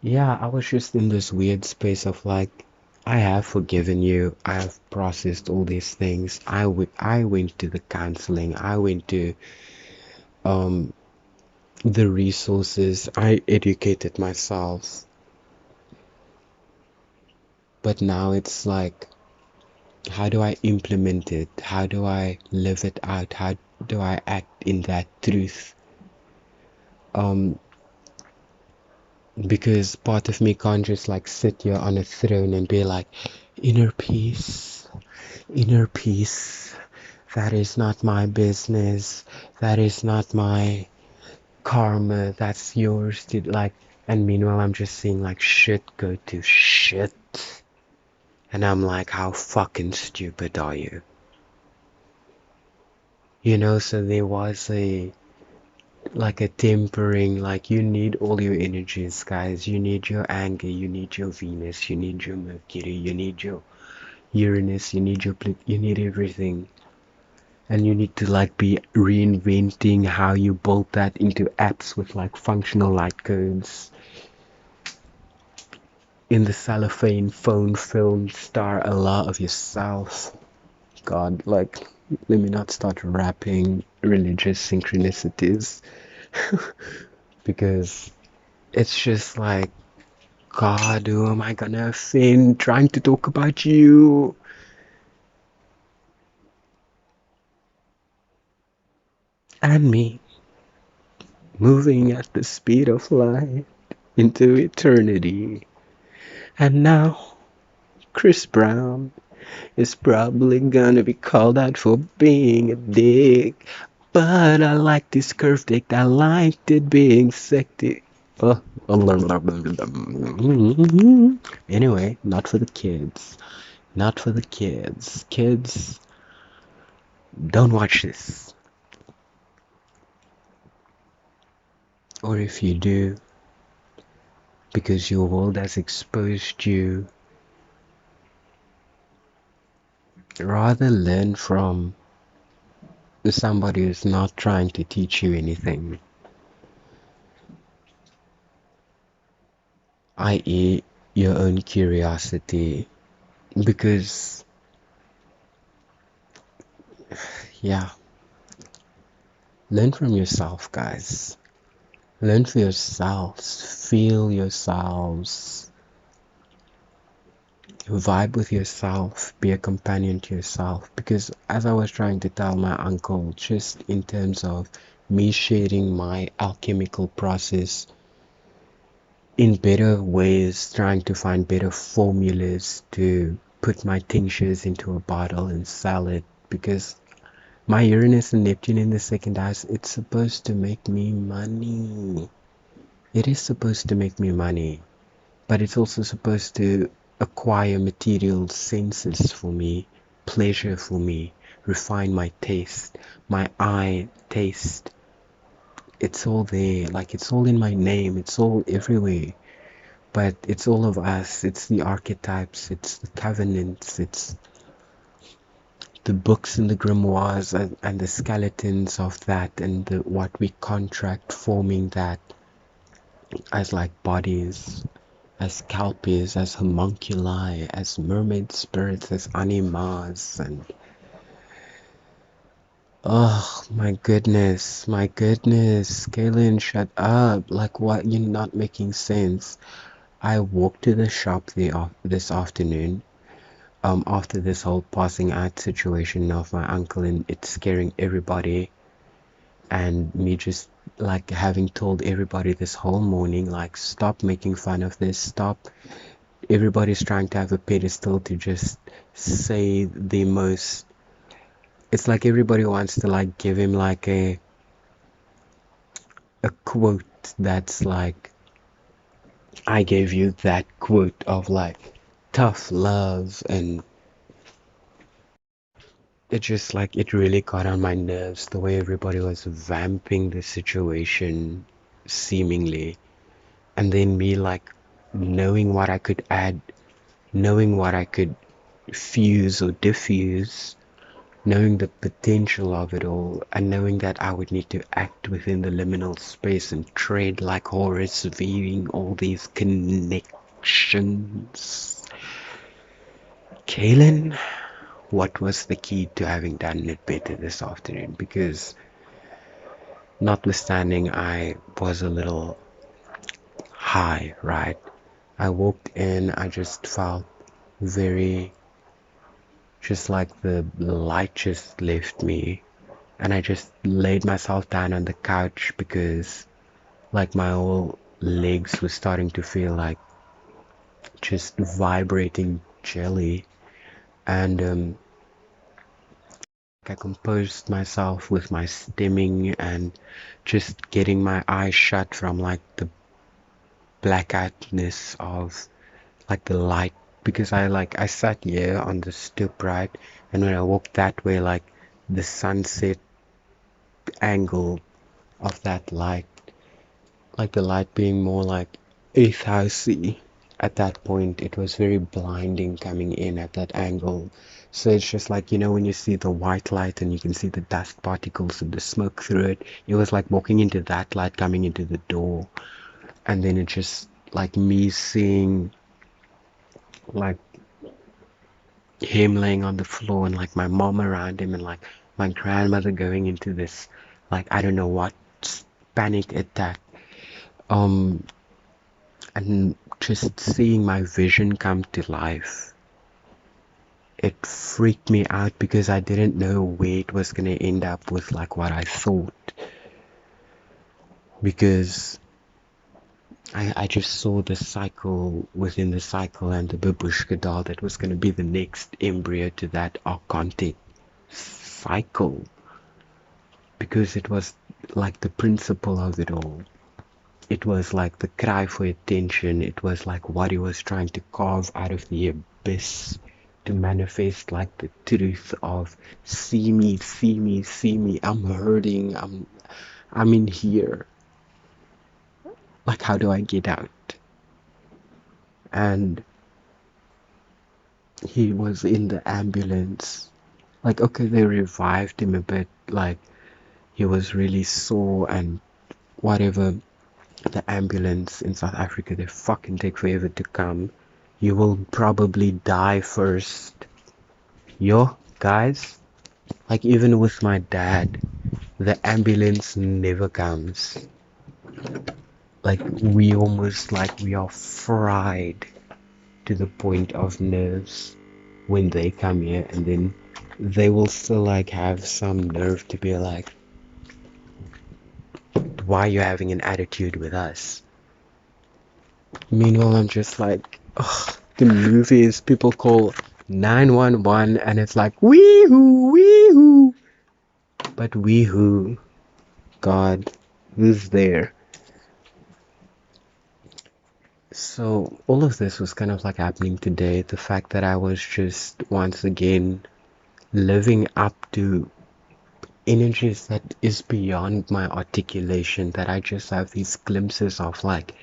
yeah, I was just in this weird space of like, I have forgiven you. I have processed all these things. I went to the counseling. I went to um, the resources. I educated myself. But now it's like, how do I implement it? How do I live it out? How do I act in that truth? Um, because part of me can't just like sit here on a throne and be like, inner peace, inner peace. That is not my business. That is not my karma. That's yours to like. And meanwhile, I'm just seeing like shit go to shit. And I'm like, how fucking stupid are you? So there was a tempering, like you need all your energies, guys. You need your anger, you need your Venus, you need your Mercury, you need your Uranus, you need you need everything. And you need to like be reinventing how you build that into apps with like functional light codes in the cellophane phone film star a lot of yourself. God, like, let me not start rapping religious synchronicities because it's just like, God, who am I gonna offend trying to talk about you? And me, moving at the speed of light into eternity. And now, Chris Brown is probably gonna be called out for being a dick. But I like this curved dick, I liked it being sexy. Anyway, not for the kids. Not for the kids. Kids, don't watch this. Or if you do, because your world has exposed you, rather learn from somebody who's not trying to teach you anything, i.e. your own curiosity. Because, yeah, learn from yourself, guys. Learn for yourselves. Feel yourselves. Vibe with yourself. Be a companion to yourself. Because as I was trying to tell my uncle, just in terms of me sharing my alchemical process in better ways, trying to find better formulas to put my tinctures into a bottle and sell it, because my Uranus and Neptune in the second house, it's supposed to make me money. It is supposed to make me money, but it's also supposed to acquire material senses for me, pleasure for me, refine my taste, my eye taste. It's all there, like it's all in my name, it's all everywhere. But it's all of us, it's the archetypes, it's the covenants, it's the books and the grimoires and the skeletons of that, and what we contract forming that as like bodies, as kelpies, as homunculi, as mermaid spirits, as animas, and oh my goodness, Kaylin, shut up. Like, what? You're not making sense. I walked to the shop this afternoon, after this whole passing out situation of my uncle and it scaring everybody, and me just like having told everybody this whole morning, like, stop making fun of this, stop. Everybody's trying to have a pedestal to just say the most. It's like everybody wants to like give him like a quote that's like, I gave you that quote of like tough love, and it just like, it really got on my nerves the way everybody was vamping the situation seemingly, and then me like knowing what I could add, knowing what I could fuse or diffuse, knowing the potential of it all, and knowing that I would need to act within the liminal space and tread like Horus, weaving all these connections. Kaylin, what was the key to having done it better this afternoon? Because notwithstanding I was a little high, right? I walked in, I just felt very, just like the light just left me, and I just laid myself down on the couch because like my whole legs were starting to feel like just vibrating jelly, and I composed myself with my stimming and just getting my eyes shut from like the blackoutness of like the light, because I sat here on the stoop, right, and when I walked that way, like the sunset angle of that light, like the light being more like eighth housey at that point, it was very blinding coming in at that angle. So it's just like, you know, when you see the white light and you can see the dust particles and the smoke through it, it was like walking into that light coming into the door. And then it just like me seeing like him laying on the floor and like my mom around him and like my grandmother going into this like I don't know what panic attack, and just seeing my vision come to life, it freaked me out because I didn't know where it was going to end up with like what I thought, because I just saw the cycle within the cycle and the babushka doll that was going to be the next embryo to that archontic cycle, because it was like the principle of it all. it was like the cry for attention. It was like what he was trying to carve out of the abyss to manifest like the truth of see me, see me, see me. I'm hurting. I'm in here. Like, how do I get out? And he was in the ambulance. Like, okay, they revived him a bit. Like, he was really sore and whatever. The ambulance in South Africa, they fucking take forever to come. You will probably die first. Yo, guys, like even with my dad, the ambulance never comes. Like we are fried to the point of nerves when they come here, and then they will still like have some nerve to be like, why are you having an attitude with us? Meanwhile, I'm just like, ugh, the movies people call 911 and it's like, wee-hoo, wee-hoo. But wee-hoo, God, who's there? So all of this was kind of like happening today. The fact that I was just once again living up to energies that is beyond my articulation, that I just have these glimpses of like,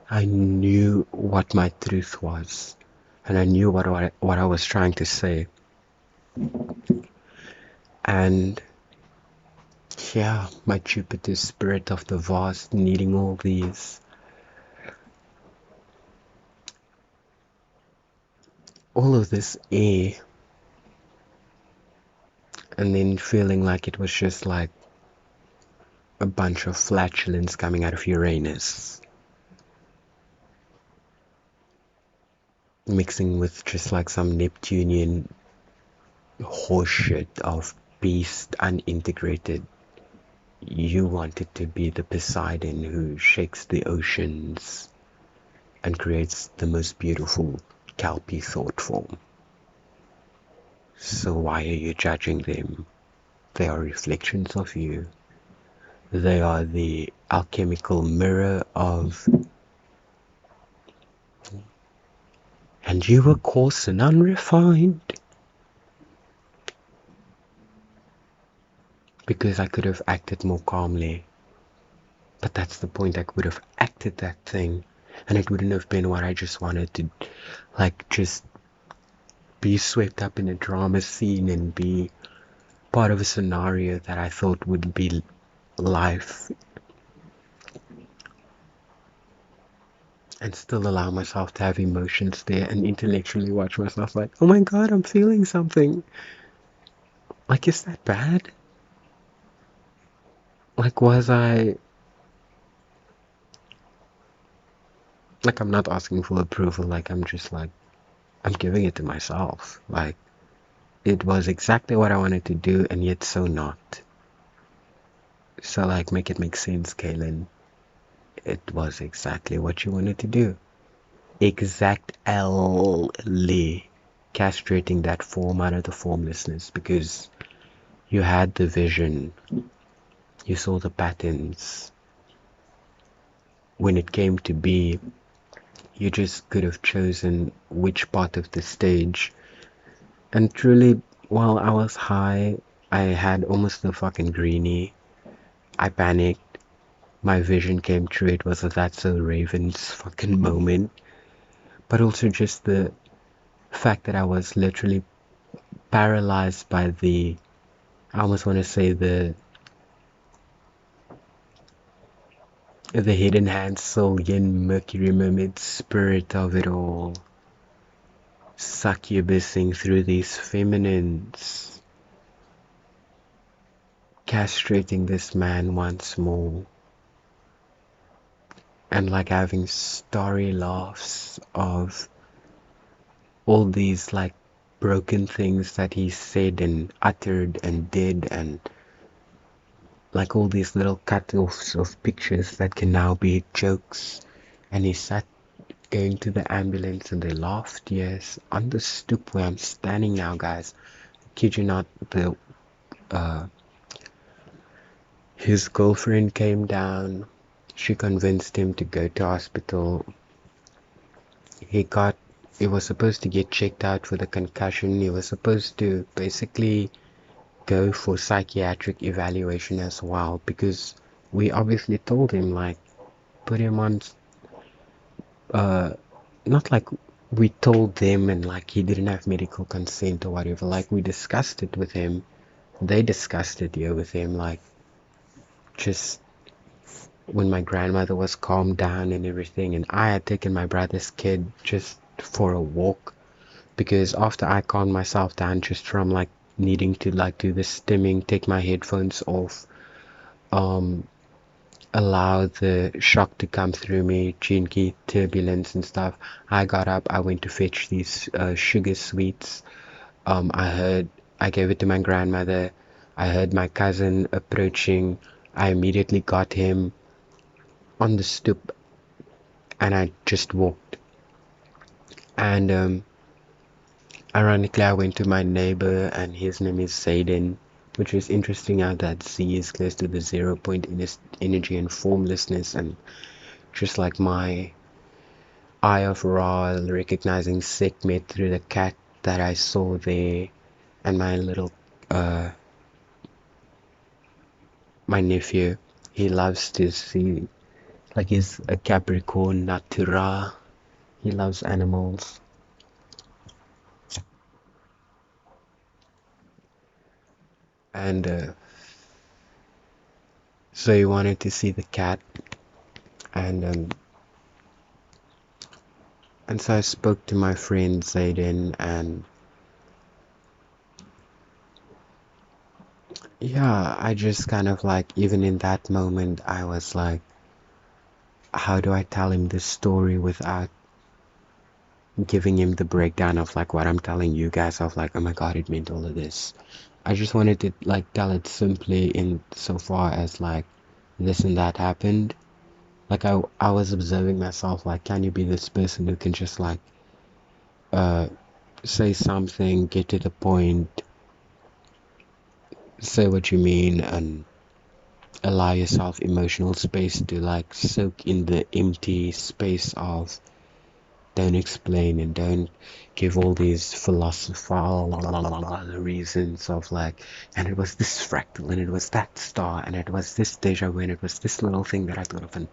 I knew what my truth was, and I knew what I was trying to say. And yeah, my Jupiter spirit of the vast needing all of this air, and then feeling like it was just like a bunch of flatulence coming out of Uranus, mixing with just like some Neptunian horseshit of beast unintegrated. You wanted to be the Poseidon who shakes the oceans and creates the most beautiful kelpie thought form. So why are you judging them? They are reflections of you. They are the alchemical mirror of... And you were coarse and unrefined. Because I could have acted more calmly. But that's the point, I would have acted that thing. And it wouldn't have been what I just wanted to, like, just be swept up in a drama scene and be part of a scenario that I thought would be life. And still allow myself to have emotions there and intellectually watch myself like, oh my god, I'm feeling something. Like, is that bad? Like, was I... Like, I'm not asking for approval, like, I'm just like, I'm giving it to myself. Like, it was exactly what I wanted to do, and yet so not. So, like, make it make sense, Kaylin. It was exactly what you wanted to do. Exactly. Castrating that form out of the formlessness, because you had the vision. You saw the patterns. When it came to be, you just could have chosen which part of the stage. And truly, while I was high, I had almost a fucking greenie. I panicked. My vision came true. It was a That's So Raven's fucking moment. But also just the fact that I was literally paralyzed by the... I almost want to say the hidden hand, soul, yin, Mercury, mermaid, spirit of it all. Succubusing through these feminines. Castrating this man once more. And like having starry laughs of all these like broken things that he said and uttered and did, and like all these little cut-offs of pictures that can now be jokes. And he sat going to the ambulance and they laughed, yes, on the stoop where I'm standing now, guys. Kid you not, his girlfriend came down She convinced him to go to hospital. He was supposed to get checked out for the concussion. He was supposed to basically go for psychiatric evaluation as well, because we obviously told him, like, put him on, not like we told them and like he didn't have medical consent or whatever. Like, we discussed it with him. They discussed it here with him, like, just when my grandmother was calmed down and everything, and I had taken my brother's kid just for a walk, because after I calmed myself down just from like needing to like do the stimming, take my headphones off, allow the shock to come through me, chinky turbulence and stuff, I got up, I went to fetch these sugar sweets. I gave it to my grandmother. I heard my cousin approaching. I immediately got him on the stoop and I just walked. And ironically, I went to my neighbor, and his name is Zayden, which is interesting how that Z is close to the 0 point energy and formlessness, and just like my eye of Ra recognizing Sekhmet through the cat that I saw there, and my little, my nephew, he loves to see, like, he's a Capricorn Natura, he loves animals. And so he wanted to see the cat, and so I spoke to my friend Zayden, and yeah, I just kind of like, even in that moment, I was like, how do I tell him this story without giving him the breakdown of like what I'm telling you guys, of like, oh my god, it meant all of this. I just wanted to like tell it simply in so far as like this and that happened. Like, I was observing myself, like, can you be this person who can just like say something, get to the point, say what you mean, and allow yourself emotional space to like soak in the empty space of, don't explain and don't give all these philosophical reasons of like, and it was this fractal and it was that star and it was this deja vu and it was this little thing that I thought of, and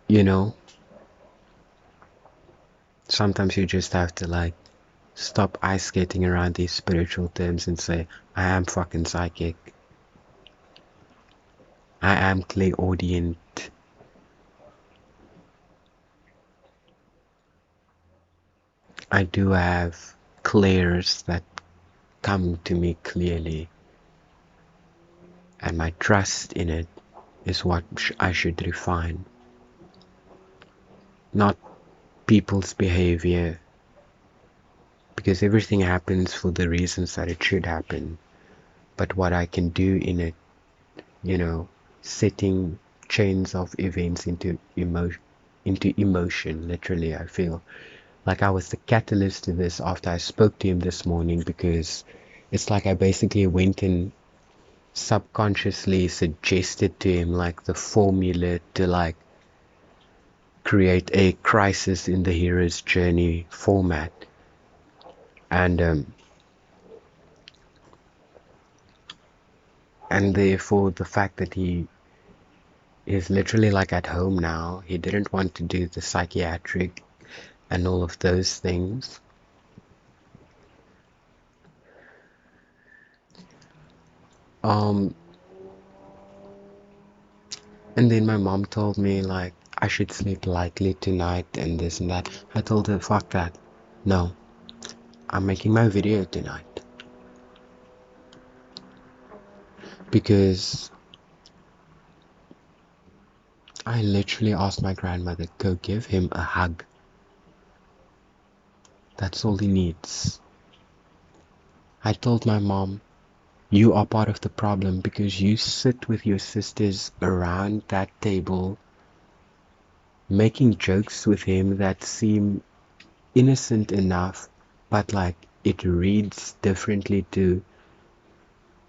you know, sometimes you just have to like stop ice skating around these spiritual terms and say, I am fucking psychic, I am clairaudient, I do have clairs that come to me clearly, and my trust in it is what I should refine, not people's behavior, because everything happens for the reasons that it should happen, but what I can do in it, you know, setting chains of events into emotion, literally. I feel like I was the catalyst to this after I spoke to him this morning, because it's like I basically went and subconsciously suggested to him like the formula to like create a crisis in the hero's journey format, and therefore the fact that he is literally like at home now, he didn't want to do the psychiatric and all of those things. And then my mom told me like I should sleep lightly tonight and this and that. I told her, fuck that. No, I'm making my video tonight. Because I literally asked my grandmother, go give him a hug. That's all he needs. I told my mom, you are part of the problem because you sit with your sisters around that table making jokes with him that seem innocent enough, but like it reads differently to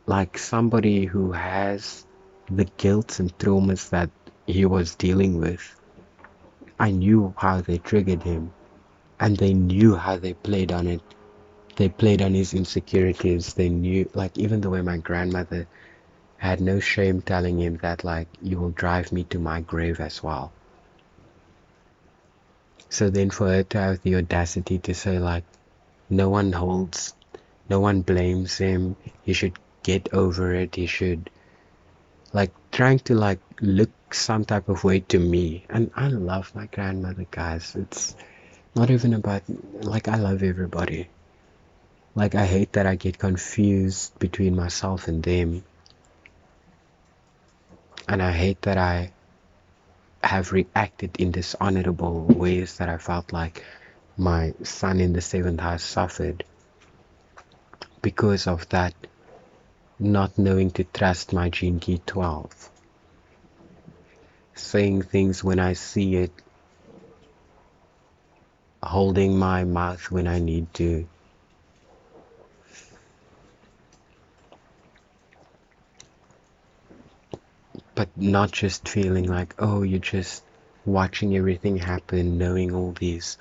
like somebody who has the guilt and traumas that he was dealing with. I knew how they triggered him, and they knew how they played on it. They played on his insecurities. They knew, like, even the way my grandmother had no shame telling him that, like, you will drive me to my grave as well. So then for her to have the audacity to say, like, no one blames him, he should get over it, he should, like, trying to, like, look some type of way to me. And I love my grandmother, guys. It's not even about, like, I love everybody. Like, I hate that I get confused between myself and them. And I hate that I have reacted in dishonorable ways that I felt like my son in the 7th house suffered because of that, not knowing to trust my gene key 12. Saying things when I see it, holding my mouth when I need to. But not just feeling like, oh, you're just watching everything happen, knowing all these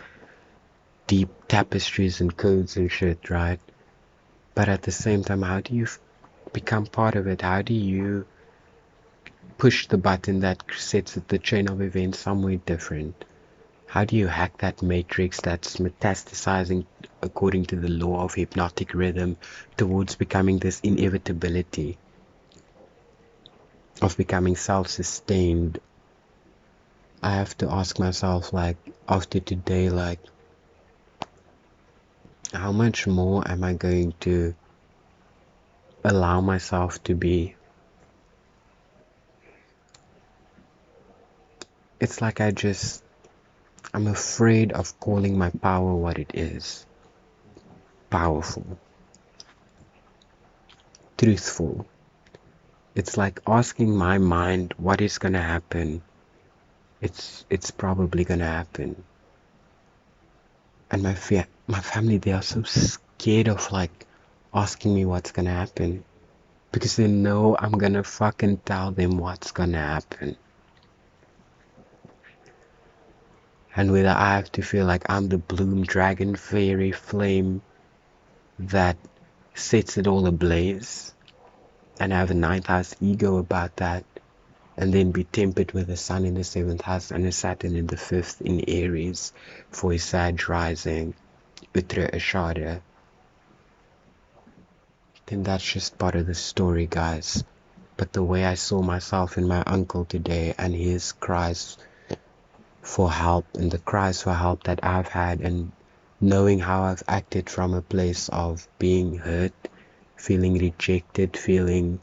deep tapestries and codes and shit, right? But at the same time, how do you become part of it? How do you push the button that sets the chain of events somewhere different? How do you hack that matrix that's metastasizing according to the law of hypnotic rhythm towards becoming this inevitability of becoming self-sustained? I have to ask myself, like, after today, like, how much more am I going to allow myself to be? It's like I'm afraid of calling my power what it is. Powerful. Truthful. It's like asking my mind what is gonna happen. It's probably gonna happen. And my family, they are so scared of, like, asking me what's gonna happen. Because they know I'm gonna fucking tell them what's gonna happen. And whether I have to feel like I'm the bloom dragon fairy flame that sets it all ablaze, and I have a 9th house ego about that, and then be tempered with a sun in the 7th house and a Saturn in the 5th in Aries for a Sag rising, Uttara Ashada, then that's just part of the story, guys. But the way I saw myself in my uncle today, and his cries for help, and the cries for help that I've had, and knowing how I've acted from a place of being hurt, feeling rejected, feeling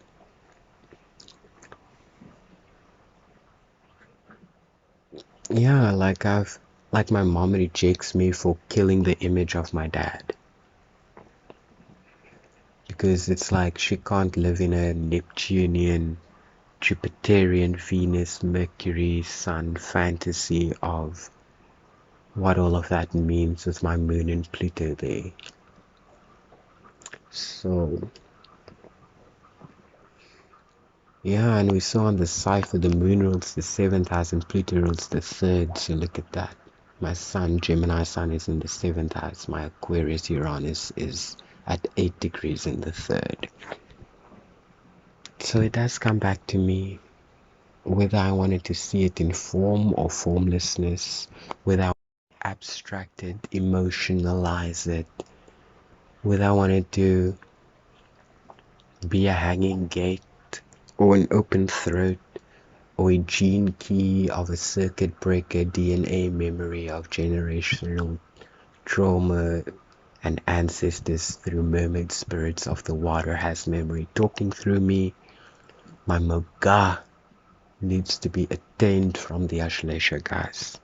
like my mom rejects me for killing the image of my dad. Because it's like she can't live in a Neptunian, Jupiterian, Venus, Mercury, Sun fantasy of what all of that means with my moon and Pluto there. So, yeah, and we saw on the cipher the moon rules the 7th house and Pluto rules the 3rd, so look at that. My sun, Gemini sun, is in the 7th house. My Aquarius Uranus is at 8 degrees in the 3rd. So it does come back to me, whether I wanted to see it in form or formlessness, whether I abstract it, emotionalize it, whether I wanted to be a hanging gate or an open throat or a gene key of a circuit breaker DNA memory of generational trauma and ancestors through mermaid spirits of the water has memory talking through me. My Moga needs to be attained from the Ashlesha, guys.